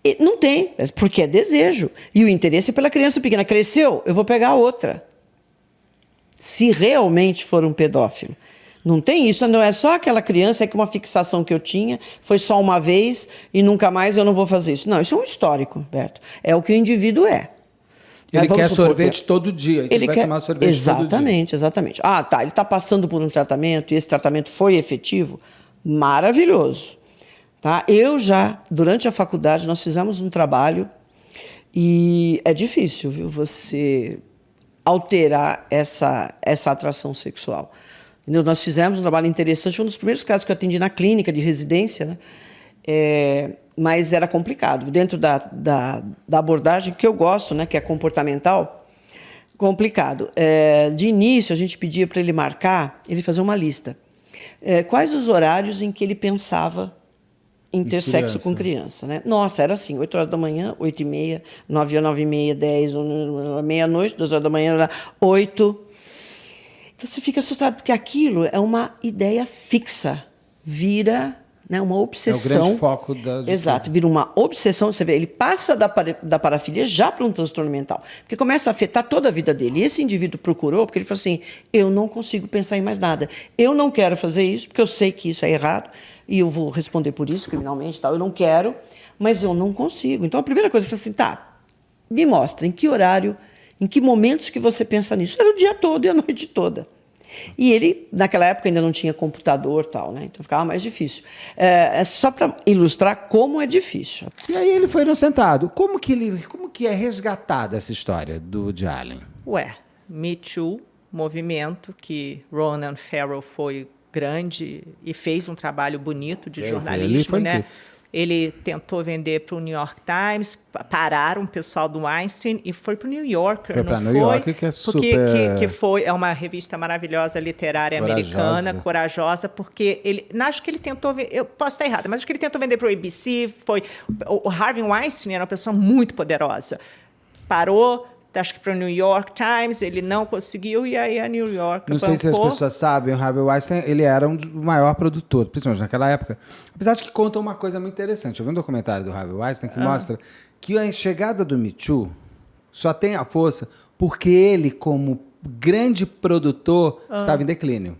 E não tem, porque é desejo. E o interesse é pela criança pequena. Cresceu, eu vou pegar outra. Se realmente for um pedófilo. Não tem isso, não é só aquela criança, é que uma fixação que eu tinha foi só uma vez e nunca mais eu não vou fazer isso. Não, isso é um histórico, Beto. É o que o indivíduo é. Ele quer sorvete todo dia, ele vai quer tomar sorvete todo dia. Exatamente. Ah, tá, ele está passando por um tratamento e esse tratamento foi efetivo, maravilhoso. Tá? Durante a faculdade, nós fizemos um trabalho e é difícil, viu, você alterar essa atração sexual. Entendeu? Nós fizemos um trabalho interessante, foi um dos primeiros casos que eu atendi na clínica de residência, né? Mas era complicado. Dentro da abordagem que eu gosto, né, que é comportamental, complicado. De início, a gente pedia para ele marcar, ele fazer uma lista. Quais os horários em que ele pensava em ter sexo com criança, né? Nossa, era assim, 8 horas da manhã, 8h30, 9h, 9h30, 10, meia-noite, 2 horas da manhã, 8. Então você fica assustado, porque aquilo é uma ideia fixa, vira, né, uma obsessão. É o grande foco da... Exato, vira uma obsessão. Você vê, ele passa da parafilia já para um transtorno mental, porque começa a afetar toda a vida dele. E esse indivíduo procurou, porque ele falou assim, eu não consigo pensar em mais nada. Eu não quero fazer isso, porque eu sei que isso é errado, e eu vou responder por isso criminalmente, tal. Eu não quero, mas eu não consigo. Então a primeira coisa, eu falei assim, tá, me mostra em que horário, em que momentos que você pensa nisso? Era o dia todo e a noite toda. E ele, naquela época, ainda não tinha computador e tal, né? Então ficava mais difícil. É só para ilustrar como é difícil. E aí ele foi inocentado. Como que é resgatada essa história do Woody Allen? Me Too, movimento que Ronan Farrow foi grande e fez um trabalho bonito de jornalismo, né? Ele tentou vender para o New York Times, pararam o pessoal do Weinstein e foi para o New Yorker. Foi para New Yorker, que é super... É uma revista maravilhosa, literária, americana, corajosa, porque acho que ele tentou... Eu posso estar errada, mas acho que ele tentou vender para o ABC. O Harvey Weinstein era uma pessoa muito poderosa. Parou... acho que para o New York Times, ele não conseguiu, e aí a New York Não sei se as pessoas sabem, o Harvey Weinstein, ele era o maior produtor, principalmente naquela época. Apesar de que conta uma coisa muito interessante. Eu vi um documentário do Harvey Weinstein que mostra que a chegada do Me Too só tem a força porque ele, como grande produtor, estava em declínio.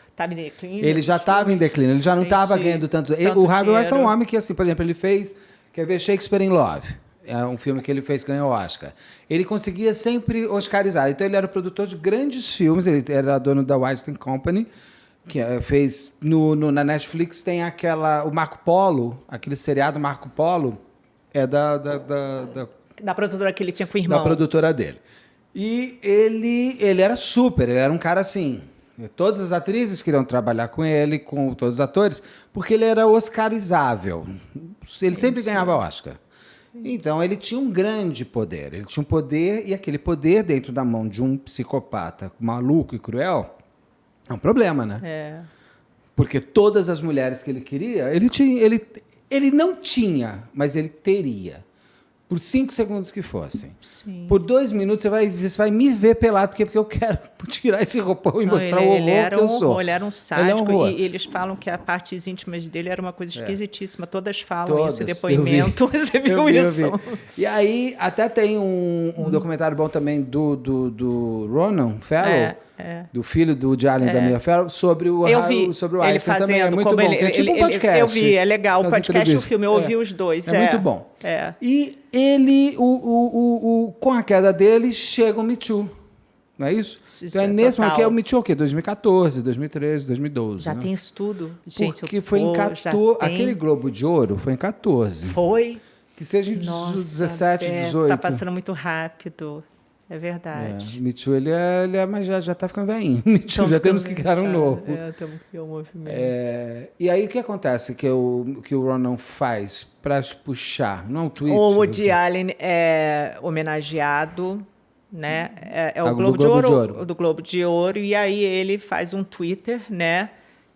Estava em declínio? Ele já estava em declínio, ele já não estava ganhando tanto... O Harvey Weinstein é um homem que, assim, por exemplo, ele fez... Quer ver Shakespeare in Love? É um filme que ele fez que ganhou o Oscar. Ele conseguia sempre oscarizar. Então, ele era o produtor de grandes filmes. Ele era dono da Weinstein Company, que fez... na Netflix tem o Marco Polo, aquele seriado Marco Polo, é da produtora que ele tinha com o irmão. Da produtora dele. E ele era super, ele era um cara assim... Todas as atrizes queriam trabalhar com ele, com todos os atores, porque ele era oscarizável. Ele sempre ganhava Oscar. Então, ele tinha um grande poder. Ele tinha um poder, e aquele poder dentro da mão de um psicopata maluco e cruel é um problema, né? Porque todas as mulheres que ele queria, ele não tinha, mas ele teria. Por 5 segundos que fossem. Sim. Por 2 minutos você vai me ver pelado, porque eu quero tirar esse roupão e mostrar o horror que eu sou. Ele era um Ele é um sádico, horror. e eles falam que as partes íntimas dele era uma coisa esquisitíssima. Todas falam Todas, isso, depoimento. Você viu eu isso? vi. E aí, até tem um documentário bom também do Ronan Farrow, do filho do Woody Allen e da Mia Farrow, sobre o ele Einstein também. É muito como bom, que é tipo um podcast. Eu vi, é legal. O Faz podcast e o entrevista. filme, eu ouvi os dois. É muito bom. É. E ele, com a queda dele, chega o Me Too. Não é isso? Então é nesse momento que é o Me Too, o quê? 2014, 2013, 2012. Já né? tem isso tudo. Gente, porque foi em 14. Aquele Globo de Ouro foi em 14. Foi? Que seja em 17, 18. Tá passando muito rápido. É verdade. Me Too, ele é, mas já tá ficando velhinho. Me Too, já temos que criar um novo. Temos que criar um movimento. E aí o que acontece que o Ronan faz para puxar? Não é um tweet? O Woody Allen é homenageado, né? É o do Globo de Globo de Ouro, Ouro. do Globo de Ouro, e aí ele faz um Twitter, né?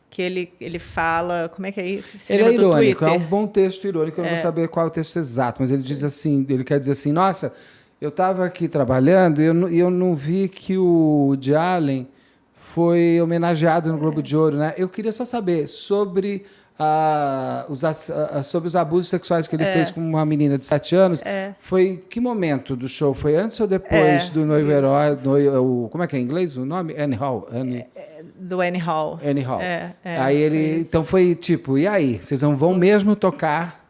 Que ele fala, como é que é? Você Ele é lembra do irônico, é Twitter? um bom texto irônico, eu não vou saber qual é o texto exato, mas ele diz assim, ele quer dizer assim, nossa, eu estava aqui trabalhando e eu não vi que o Woody Allen foi homenageado no Globo de Ouro, né? Eu queria só saber sobre sobre os abusos sexuais que ele fez com uma menina de 7 anos. Foi que momento do show? Foi antes ou depois do Noivo Herói? Como é que é em inglês o nome? Annie Hall. Do Annie Hall. Annie Hall. Aí ele, então foi tipo, e aí? Vocês não vão mesmo tocar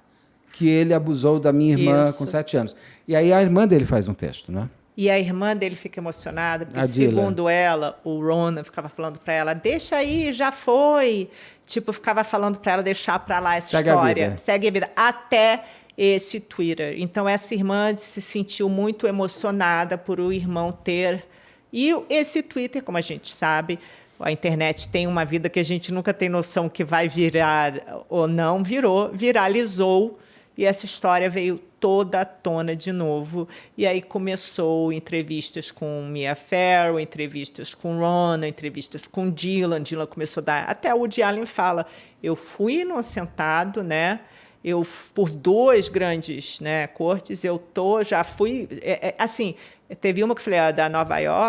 que ele abusou da minha irmã com 7 anos? E aí a irmã dele faz um texto, né? E a irmã dele fica emocionada, porque, A Dylan. segundo ela, o Ronan ficava falando para ela, deixa aí, já foi. Tipo, ficava falando para ela deixar para lá essa Segue a história. vida. Segue a vida. Até esse Twitter. Então, essa irmã se sentiu muito emocionada por o irmão ter... E esse Twitter, como a gente sabe, a internet tem uma vida que a gente nunca tem noção que vai virar ou não, viralizou. E essa história veio toda à tona de novo. E aí começou entrevistas com Mia Farrow, entrevistas com Ronan, entrevistas com Dylan. Dylan começou a dar... Até o Woody Allen fala, eu fui inocentado, né? Eu, por 2 grandes, né, cortes, já fui... assim, teve uma que falei,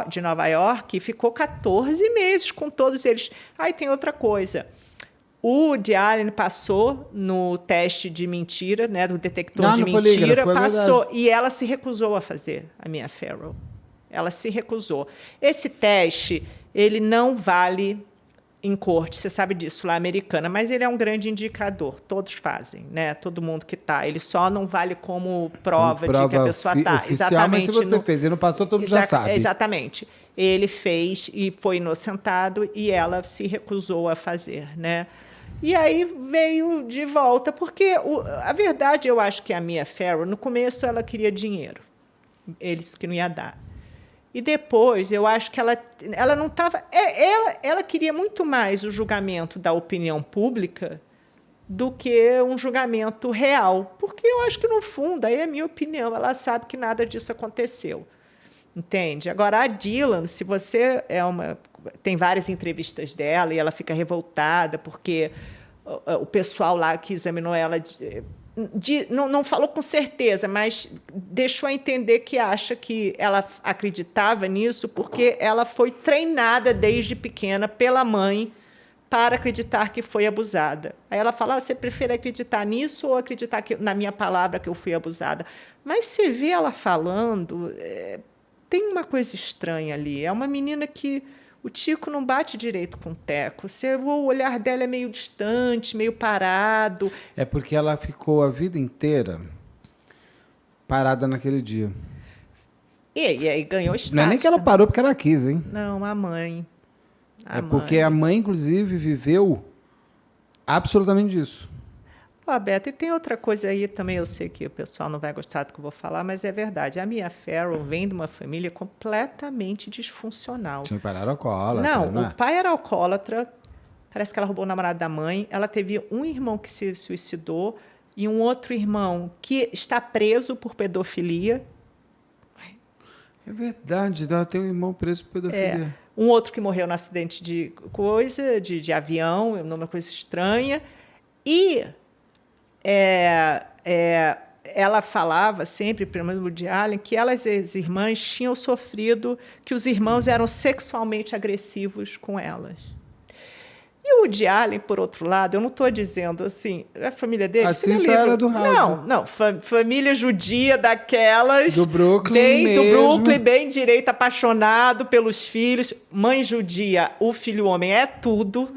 de Nova York, que ficou 14 meses com todos eles. Aí tem outra coisa. O Woody Allen passou no teste de mentira, né, do detector de mentira, passou, e ela se recusou a fazer, a Mia Farrow. Ela se recusou. Esse teste, ele não vale em corte, você sabe disso, lá americana, mas ele é um grande indicador, todos fazem, né? Todo mundo que está. Ele só não vale como prova de que a pessoa está. Exatamente. Mas se você fez e não passou, todo mundo já sabe. Exatamente. Ele fez e foi inocentado e ela se recusou a fazer, né? E aí veio de volta, porque a verdade, eu acho que a Mia Farrow, no começo, ela queria dinheiro. Eles que não ia dar. E depois, eu acho que ela não estava... Ela queria muito mais o julgamento da opinião pública do que um julgamento real. Porque eu acho que, no fundo, aí é a minha opinião, ela sabe que nada disso aconteceu. Entende? Agora, a Dylan, se você tem várias entrevistas dela e ela fica revoltada porque o pessoal lá que examinou ela não falou com certeza, mas deixou a entender que acha que ela acreditava nisso porque ela foi treinada desde pequena pela mãe para acreditar que foi abusada. Aí ela fala, você prefere acreditar nisso ou acreditar na minha palavra que eu fui abusada? Mas você vê ela falando... tem uma coisa estranha ali. É uma menina que o tico não bate direito com o teco. O olhar dela é meio distante, meio parado. É porque ela ficou a vida inteira parada naquele dia. E aí ganhou status. Não é nem que ela parou porque ela quis, hein? Não, a mãe. Porque a mãe, inclusive, viveu absolutamente disso. Beto, e tem outra coisa aí também, eu sei que o pessoal não vai gostar do que eu vou falar, mas é verdade. A Mia Farrow vem de uma família completamente disfuncional. Tinha pai era alcoólatra, não é? O pai era alcoólatra, parece que ela roubou o namorado da mãe. Ela teve um irmão que se suicidou e um outro irmão que está preso por pedofilia. É verdade, ela tem um irmão preso por pedofilia. um outro que morreu no acidente de avião, uma coisa estranha. E ela falava sempre, pelo menos Woody Allen, que elas, as irmãs, tinham sofrido, que os irmãos eram sexualmente agressivos com elas. E o Woody Allen, por outro lado, eu não estou dizendo assim, a família dele... Assista a Era do Rádio. Não, família judia daquelas... Do Brooklyn mesmo. Do Brooklyn, bem direito, apaixonado pelos filhos. Mãe judia, o filho homem é tudo.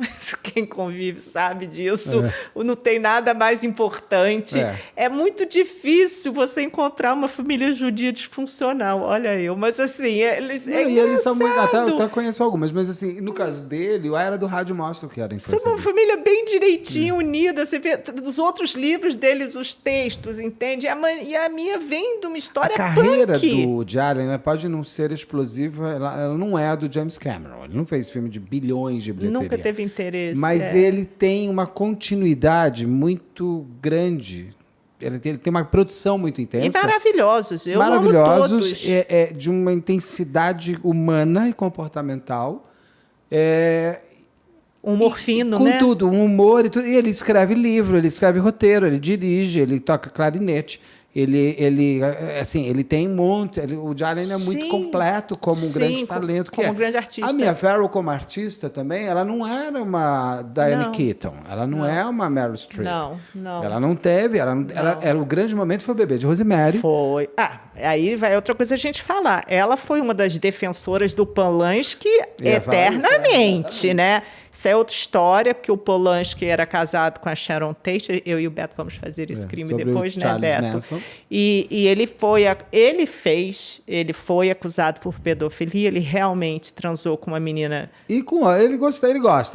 Quem convive sabe disso. Não tem nada mais importante. É muito difícil você encontrar uma família judia disfuncional. Olha eu, mas assim, eles... Não, e eles são muito... Até conheço algumas, mas assim, no caso dele, a Era do Rádio mostra o que era a infância São uma dele. família bem direitinho, unida. Você vê dos outros livros deles, os textos, entende? E a minha vem de uma história A carreira punk. do Woody Allen, ela pode não ser explosiva, ela não é a do James Cameron. Ele não fez filme de bilhões de bilheteria. Nunca teve interesse. Mas ele tem uma continuidade muito grande. Ele tem uma produção muito intensa. E maravilhosos. Eu maravilhosos, amo todos. De uma intensidade humana e comportamental. Humor fino, com né? tudo, um humor e tudo. E ele escreve livro, ele escreve roteiro, ele dirige, ele toca clarinete. Ele tem um monte. O Woody Allen é muito completo como um grande talento que como um grande artista. A Mia Farrow como artista também, ela não era uma Diane Keaton, ela não é uma Meryl Streep. Não. Ela não teve, o grande momento foi o Bebê de Rosemary. Foi. Aí vai outra coisa a gente falar. Ela foi uma das defensoras do Polanski eternamente, né? Isso é outra história, porque o Polanski era casado com a Sharon Tate. Eu e o Beto vamos fazer esse crime depois, né, Beto? Manson. E ele foi acusado por pedofilia. Ele realmente transou com uma menina. E ele gosta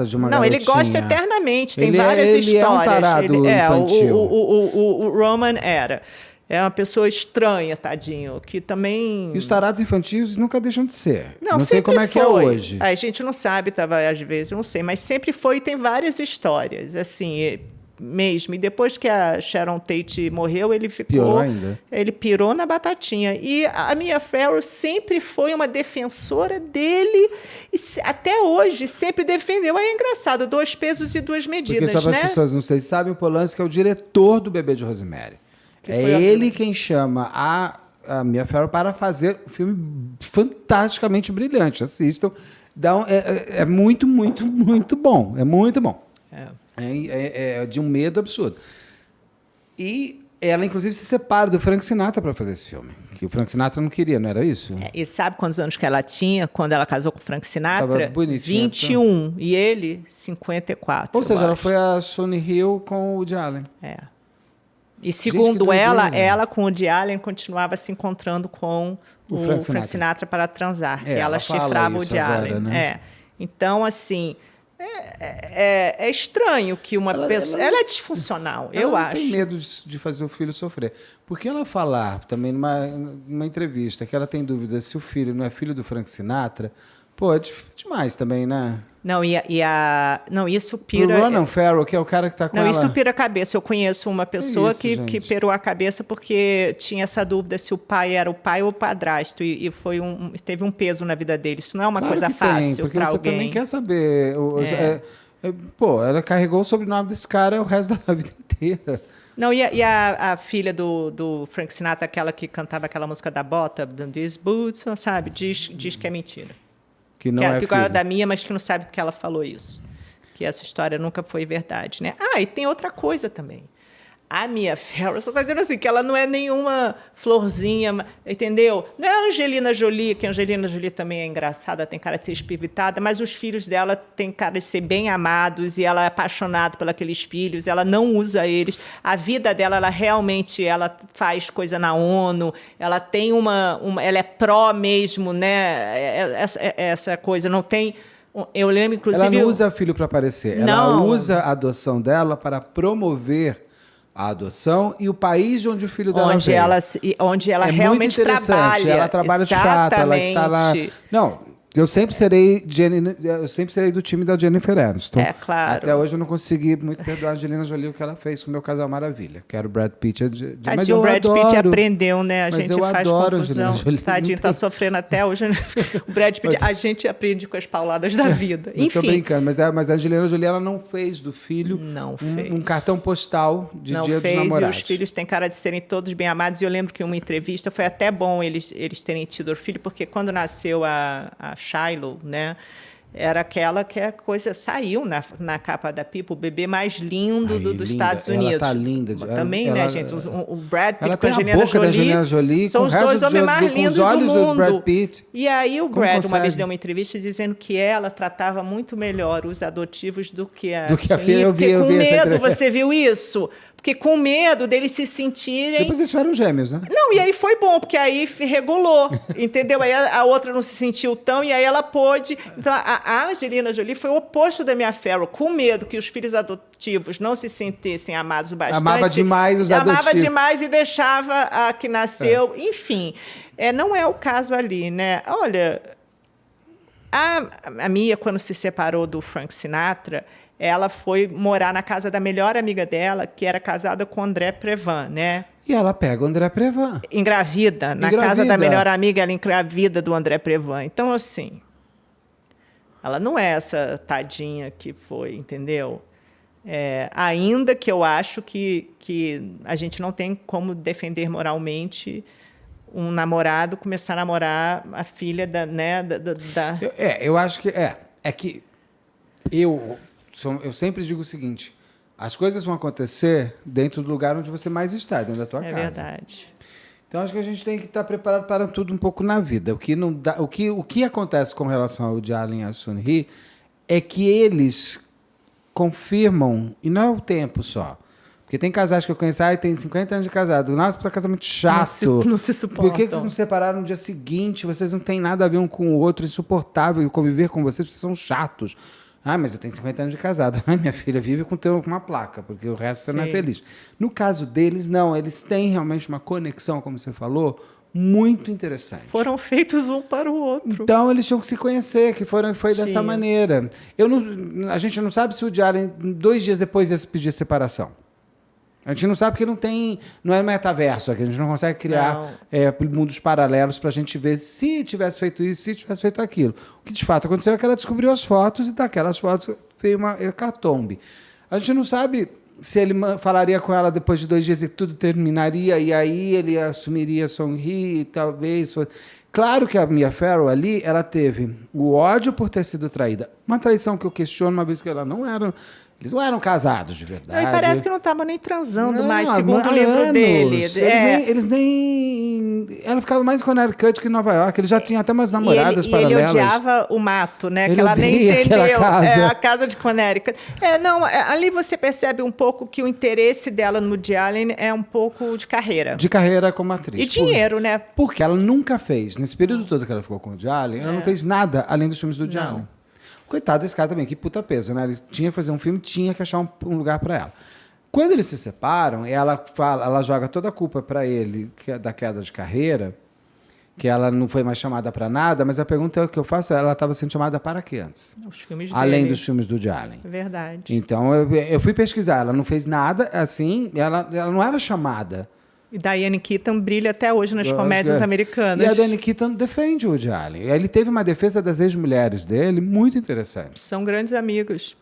de uma garotinha. Não, ele gosta eternamente. Tem várias ele histórias. É um tarado infantil. O Roman era. É uma pessoa estranha, tadinho, que também... E os tarados infantis nunca deixam de ser. Não sei como é que é hoje. A gente não sabe, às vezes, eu não sei, mas sempre foi e tem várias histórias, assim, mesmo. E depois que a Sharon Tate morreu, ele ficou... Piorou ainda. Ele pirou na batatinha. E a Mia Farrow sempre foi uma defensora dele, e até hoje sempre defendeu. Aí é engraçado, 2 pesos e 2 medidas, Porque só para né? as pessoas não sei se sabem, o Polanski é o diretor do Bebê de Rosemary. Ele quem chama a Mia Farrow para fazer um filme fantasticamente brilhante. Assistam. É muito, muito, muito bom. É muito bom. É de um medo absurdo. E ela, inclusive, se separa do Frank Sinatra para fazer esse filme. Que o Frank Sinatra não queria, não era isso? E sabe quantos anos que ela tinha quando ela casou com o Frank Sinatra? Tava bonitinha, 21. E ele, 54. Ou seja, ela foi a Sonny Hill com o Woody Allen. E segundo ela com o Woody Allen continuava se encontrando com o Frank Sinatra para transar. Ela chifrava o Woody Allen. Né? Então, assim, é estranho que uma pessoa... Ela é disfuncional, eu acho. Ela tem medo de fazer o filho sofrer. Porque ela falar também numa entrevista que ela tem dúvida se o filho não é filho do Frank Sinatra, pô, é demais também, né? Não, não, isso pira... O Ronan Farrow, que é o cara que está com ela... Não, isso pira a cabeça. Eu conheço uma pessoa que pirou a cabeça porque tinha essa dúvida se o pai era o pai ou o padrasto. E teve um peso na vida dele. Isso não é uma coisa fácil para alguém. Porque você também quer saber... ela carregou o sobrenome desse cara o resto da vida inteira. Não, e a filha do Frank Sinatra, aquela que cantava aquela música da bota, These Boots, sabe? Diz que é mentira. Que não é filha da Mia, mas que não sabe porque ela falou isso. Que essa história nunca foi verdade, né? E tem outra coisa também. A Mia Farrow só está dizendo assim, que ela não é nenhuma florzinha, entendeu? Não é a Angelina Jolie, que a Angelina Jolie também é engraçada, tem cara de ser espivitada, mas os filhos dela têm cara de ser bem amados e ela é apaixonada por aqueles filhos, ela não usa eles. A vida dela, ela faz coisa na ONU, ela tem ela é pró mesmo, né? Essa coisa, não tem... Eu lembro, inclusive... Ela não usa filho para aparecer, ela usa a adoção dela para promover a adoção e o país de onde o filho dela veio. Onde ela realmente trabalha. Ela trabalha de fato, ela está lá... Não, Eu sempre serei do time da Jennifer Aniston. É, claro. Até hoje eu não consegui muito perdoar a Angelina Jolie o que ela fez com o Meu Casal Maravilha. Quero o Brad Pitt. Mas Tadinho, eu o Brad adoro. Pitt aprendeu, né? A Mas gente eu faz adoro a confusão. Angelina Jolie. Tadinho, tá sofrendo até hoje. O Brad Pitt, a gente aprende com as pauladas da vida. Eu tô Enfim. brincando, mas a Angelina Jolie ela não fez do filho Não fez. um cartão postal de Não Dia fez, dos Namorados. e os filhos têm cara de serem todos bem amados. E eu lembro que em uma entrevista foi até bom eles terem tido o filho, porque quando nasceu a Shiloh, né, era aquela que a coisa saiu na capa da People, o bebê mais lindo dos linda. Estados Ela Unidos. tá linda. Também, né, gente? O Brad Pitt Ela com tem a a Angelina boca da Angelina Jolie são com os o resto dois homens mais com lindos os olhos do mundo. do Brad Pitt. E aí o Como Brad consegue? uma vez deu uma entrevista dizendo que ela tratava muito melhor os adotivos do que a filha. Eu vi com essa medo, entrevista. você viu isso? Porque com medo deles se sentirem... Depois eles tiveram gêmeos, né? Não, e aí foi bom, porque aí regulou, entendeu? Aí a outra não se sentiu tão, e aí ela pôde... Então, a Angelina Jolie foi o oposto da Mia Farrow, com medo que os filhos adotivos não se sentissem amados o bastante. Amava demais os adotivos. Amava demais e deixava a que nasceu. Enfim, não é o caso ali, né? Olha, a Mia, quando se separou do Frank Sinatra... ela foi morar na casa da melhor amiga dela, que era casada com o André Previn, né? E ela pega o André Previn. Engravida. Na casa da melhor amiga, ela engravida do André Previn. Então, assim, ela não é essa tadinha que foi, entendeu? Ainda que eu acho que a gente não tem como defender moralmente um namorado começar a namorar a filha da... Eu acho que... É que eu sempre digo o seguinte, as coisas vão acontecer dentro do lugar onde você mais está, dentro da tua casa. É verdade. Então, acho que a gente tem que estar preparado para tudo um pouco na vida. O que acontece com relação ao Woody Allen e a Sun-Hee é que eles confirmam, e não é o tempo só, porque tem casais que eu conheço, tem 50 anos de casado. Nossa, que casamento chato. Não se suportam. Por que vocês não se separaram no dia seguinte? Vocês não têm nada a ver um com o outro, insuportável conviver com vocês são chatos. Mas eu tenho 50 anos de casado. Minha filha vive com uma placa, porque o resto você não é feliz. No caso deles, não. Eles têm realmente uma conexão, como você falou, muito interessante. Foram feitos um para o outro. Então, eles tinham que se conhecer, que foi dessa maneira. A gente não sabe se o Woody Allen, 2 dias depois, ia pedir separação. A gente não sabe porque não é metaverso aqui, a gente não consegue criar mundos paralelos para a gente ver se tivesse feito isso, se tivesse feito aquilo. O que de fato aconteceu é que ela descobriu as fotos e daquelas fotos veio uma hecatombe. A gente não sabe se ele falaria com ela depois de 2 dias e tudo terminaria e aí ele assumiria Sun-Hee e talvez... Claro que a Mia Farrow ali, ela teve o ódio por ter sido traída. Uma traição que eu questiono, uma vez que ela não era... Eles não eram casados de verdade. E parece que não estavam nem transando mais, segundo o livro dele. Eles nem... Ela ficava mais em Connecticut que em Nova York. Ele já tinha até umas namoradas paralelas. Ele odiava o mato, né? Ele que ela nem entendeu. Casa. A casa de Connecticut. Ali você percebe um pouco que o interesse dela no Woody Allen é um pouco de carreira. De carreira como atriz. E dinheiro, né? Porque ela nunca fez, nesse período todo que ela ficou com o Woody Allen, ela não fez nada além dos filmes do Woody Allen. Coitado desse cara também, que puta peso, né? Ele tinha que fazer um filme, tinha que achar um lugar para ela. Quando eles se separam, ela joga toda a culpa para ele da queda de carreira, que ela não foi mais chamada para nada, mas a pergunta que eu faço é, ela estava sendo chamada para quê antes? Os filmes Além dele. dos filmes do Woody Allen. É verdade. Então, eu fui pesquisar, ela não fez nada assim, ela não era chamada. E Diane Keaton brilha até hoje nas comédias americanas. E a Diane Keaton defende o Woody Allen. Ele teve uma defesa das ex-mulheres dele muito interessante. São grandes amigos.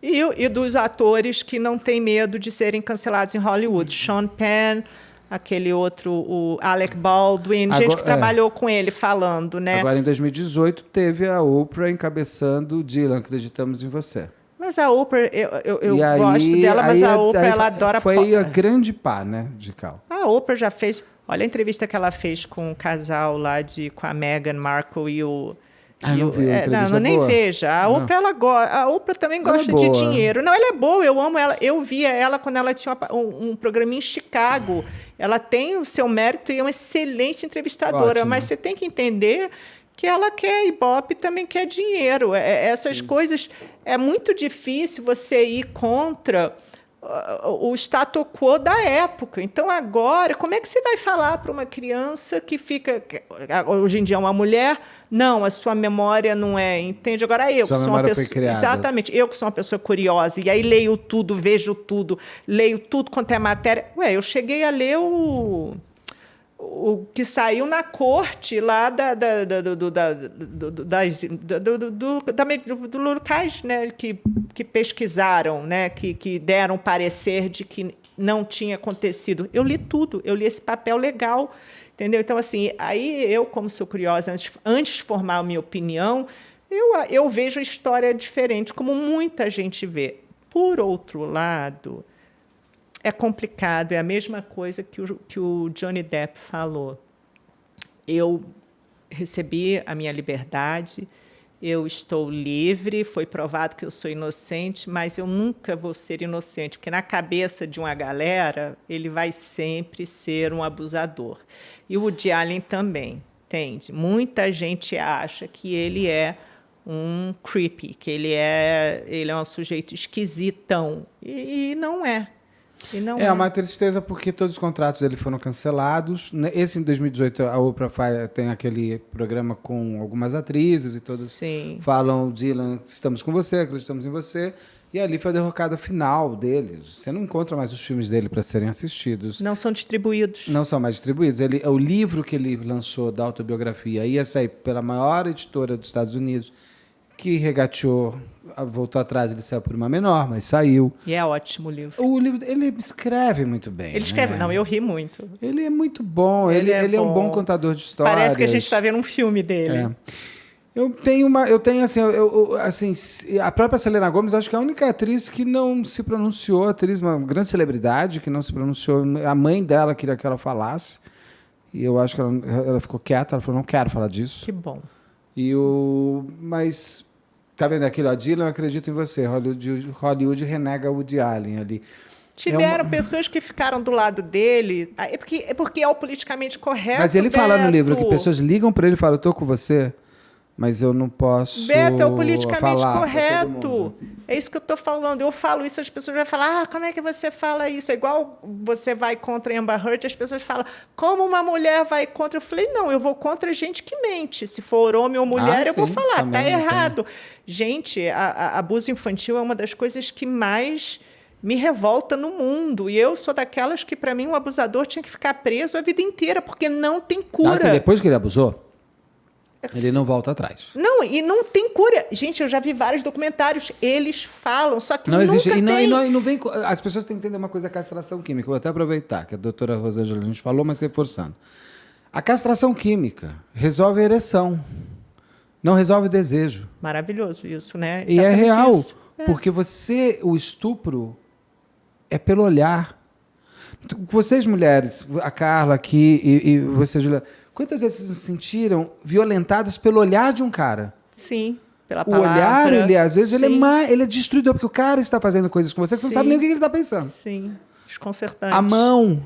E dos atores que não têm medo de serem cancelados em Hollywood. Sean Penn, aquele outro, o Alec Baldwin, gente que trabalhou com ele falando, né? Agora, em 2018, teve a Oprah encabeçando Dylan, Acreditamos em Você. Mas a Oprah, eu gosto dela, mas a Oprah, ela adora... Foi a grande pá, né, de cal. A Oprah já fez... Olha a entrevista que ela fez com o casal lá com a Meghan Markle e o... não vi a entrevista nem boa. veja. A Oprah também gosta de dinheiro. Não, ela é boa, eu amo ela. Eu via ela quando ela tinha um programinha em Chicago. Ela tem o seu mérito e é uma excelente entrevistadora. Ótimo. Mas você tem que entender que ela quer Ibope e também quer dinheiro. Essas coisas... É muito difícil você ir contra o status quo da época. Então, agora, como é que você vai falar para uma criança que fica... Hoje em dia, uma mulher, não, a sua memória não é... Entende? Agora, eu Sua que sou uma memória foi pessoa... criada. Exatamente. Eu que sou uma pessoa curiosa, e aí leio tudo, vejo tudo, leio tudo quanto é matéria. Ué, eu cheguei a ler o que saiu na corte lá do locais, né, que pesquisaram, né, que deram parecer de que não tinha acontecido. Eu li tudo, eu li esse papel legal, entendeu? Então, assim, aí eu, como sou curiosa, antes de formar a minha opinião, eu vejo a história diferente, como muita gente vê. Por outro lado, é complicado, é a mesma coisa que o Johnny Depp falou. Eu recebi a minha liberdade, eu estou livre, foi provado que eu sou inocente, mas eu nunca vou ser inocente, porque na cabeça de uma galera, ele vai sempre ser um abusador. E o Woody Allen também, entende? Muita gente acha que ele é um creepy, que ele é um sujeito esquisitão, e não é. É uma tristeza porque todos os contratos dele foram cancelados. Esse, em 2018, a Oprah tem aquele programa com algumas atrizes e todas falam, Dylan, estamos com você, acreditamos em você. E ali foi a derrocada final dele. Você não encontra mais os filmes dele para serem assistidos. Não são distribuídos. Não são mais distribuídos. O livro que ele lançou da autobiografia ia sair pela maior editora dos Estados Unidos, que regateou, voltou atrás, ele saiu por uma menor, mas saiu. E é ótimo o livro. O livro, ele escreve muito bem. Ele escreve, não, eu ri muito. Ele é muito bom, ele é um bom contador de histórias. Parece que a gente está vendo um filme dele. É. Eu tenho assim, a própria Selena Gomez, acho que é a única atriz que não se pronunciou, atriz, uma grande celebridade, que não se pronunciou. A mãe dela queria que ela falasse, e eu acho que ela ficou quieta, ela falou, não quero falar disso. Que bom. Mas, tá vendo aquilo, ó, Dylan, eu acredito em você, Hollywood renega o Woody Allen ali. Tiveram pessoas que ficaram do lado dele, porque é o politicamente correto. Mas ele fala no livro que pessoas ligam para ele e falam, eu tô com você, mas eu não posso Beto, é o politicamente falar correto. É isso que eu estou falando. Eu falo isso, as pessoas vão falar, como é que você fala isso? É igual você vai contra Amber Heard, as pessoas falam, como uma mulher vai contra? Eu falei, não, eu vou contra gente que mente. Se for homem ou mulher, eu vou falar, tá errado. Gente, abuso infantil é uma das coisas que mais me revolta no mundo. E eu sou daquelas que, para mim, o abusador tinha que ficar preso a vida inteira, porque não tem cura. Assim, depois que ele abusou, ele não volta atrás. Não, e não tem cura. Gente, eu já vi vários documentários, eles falam, só que não existe. Não vem, as pessoas têm que entender uma coisa da castração química. Eu vou até aproveitar, que a doutora Rosângela a gente falou, mas reforçando. A castração química resolve a ereção, não resolve o desejo. Maravilhoso isso, né? E é real, porque o estupro é pelo olhar. Vocês, mulheres, a Carla aqui e você, Julia, quantas vezes vocês se sentiram violentadas pelo olhar de um cara? Sim, pela palavra. O olhar, às vezes, ele é destruidor, porque o cara está fazendo coisas com você que você não sabe nem o que ele está pensando. Sim, desconcertante. A mão,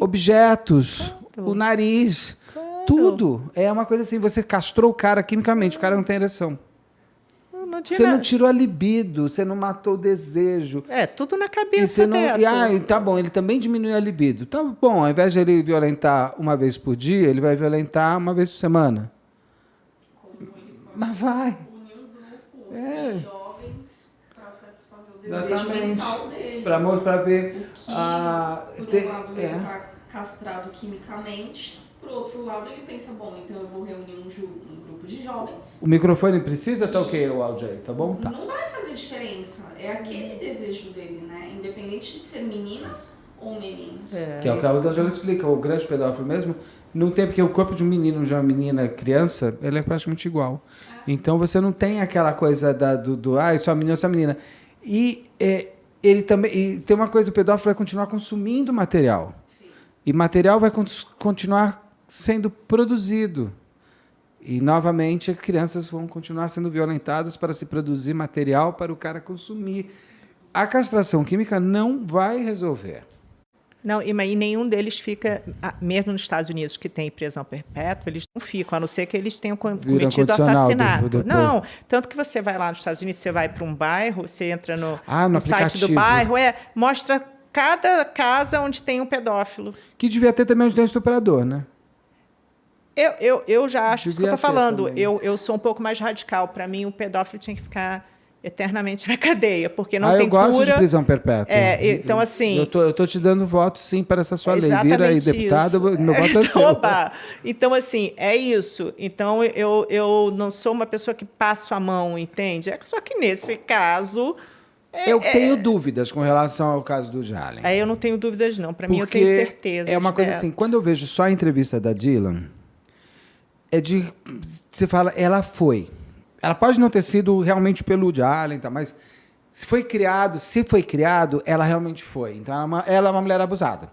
objetos, o nariz, tudo. É uma coisa assim, você castrou o cara quimicamente, o cara não tem ereção. Você não tirou a libido, você não matou o desejo. É, tudo na cabeça dela. Tá bom, ele também diminuiu a libido. Tá bom, ao invés de ele violentar uma vez por dia, ele vai violentar uma vez por semana. Mas vai. Unir um grupo de jovens para satisfazer o desejo Exatamente. mental dele. Para ver... Por um lado, ele está castrado quimicamente. Por outro lado, ele pensa, bom, então eu vou reunir um grupo de jovens. O microfone precisa? Tá ok o áudio aí, tá bom? Tá. Não vai fazer diferença. É aquele desejo dele, né? Independente de ser meninas ou meninos. Que é o que a Rosângela explica. O grande pedófilo mesmo, não tem, porque o corpo de um menino, de uma menina criança, ele é praticamente igual. Então você não tem aquela coisa só menino, só menina. E ele também... E tem uma coisa, o pedófilo vai continuar consumindo material. Sim. E material vai continuar sendo produzido. E, novamente, as crianças vão continuar sendo violentadas para se produzir material para o cara consumir. A castração química não vai resolver. Não, e nenhum deles fica, mesmo nos Estados Unidos, que tem prisão perpétua, eles não ficam, a não ser que eles tenham cometido assassinato. Depois. Não, tanto que você vai lá nos Estados Unidos, você vai para um bairro, você entra no site do aplicativo. bairro, mostra cada casa onde tem um pedófilo. Que devia ter também onde tem um estuprador, né? Eu já acho isso que eu estou falando. Também. Eu sou um pouco mais radical. Para mim, o pedófilo tinha que ficar eternamente na cadeia, porque não tem cura. Eu gosto de prisão perpétua. Então, assim... Eu tô te dando voto, sim, para essa sua lei. Vira aí, deputado, meu voto é seu. Oba! Então, assim, é isso. Então, eu não sou uma pessoa que passo a mão, entende? Só que, nesse caso... Eu tenho dúvidas com relação ao caso do Jalen. Eu não tenho dúvidas, não. Para mim, eu tenho certeza. É uma coisa assim, quando eu vejo só a entrevista da Dylan, você fala, ela foi. Ela pode não ter sido realmente pelo Woody Allen, tá? Mas se foi criado, ela realmente foi. Então, ela é uma mulher abusada.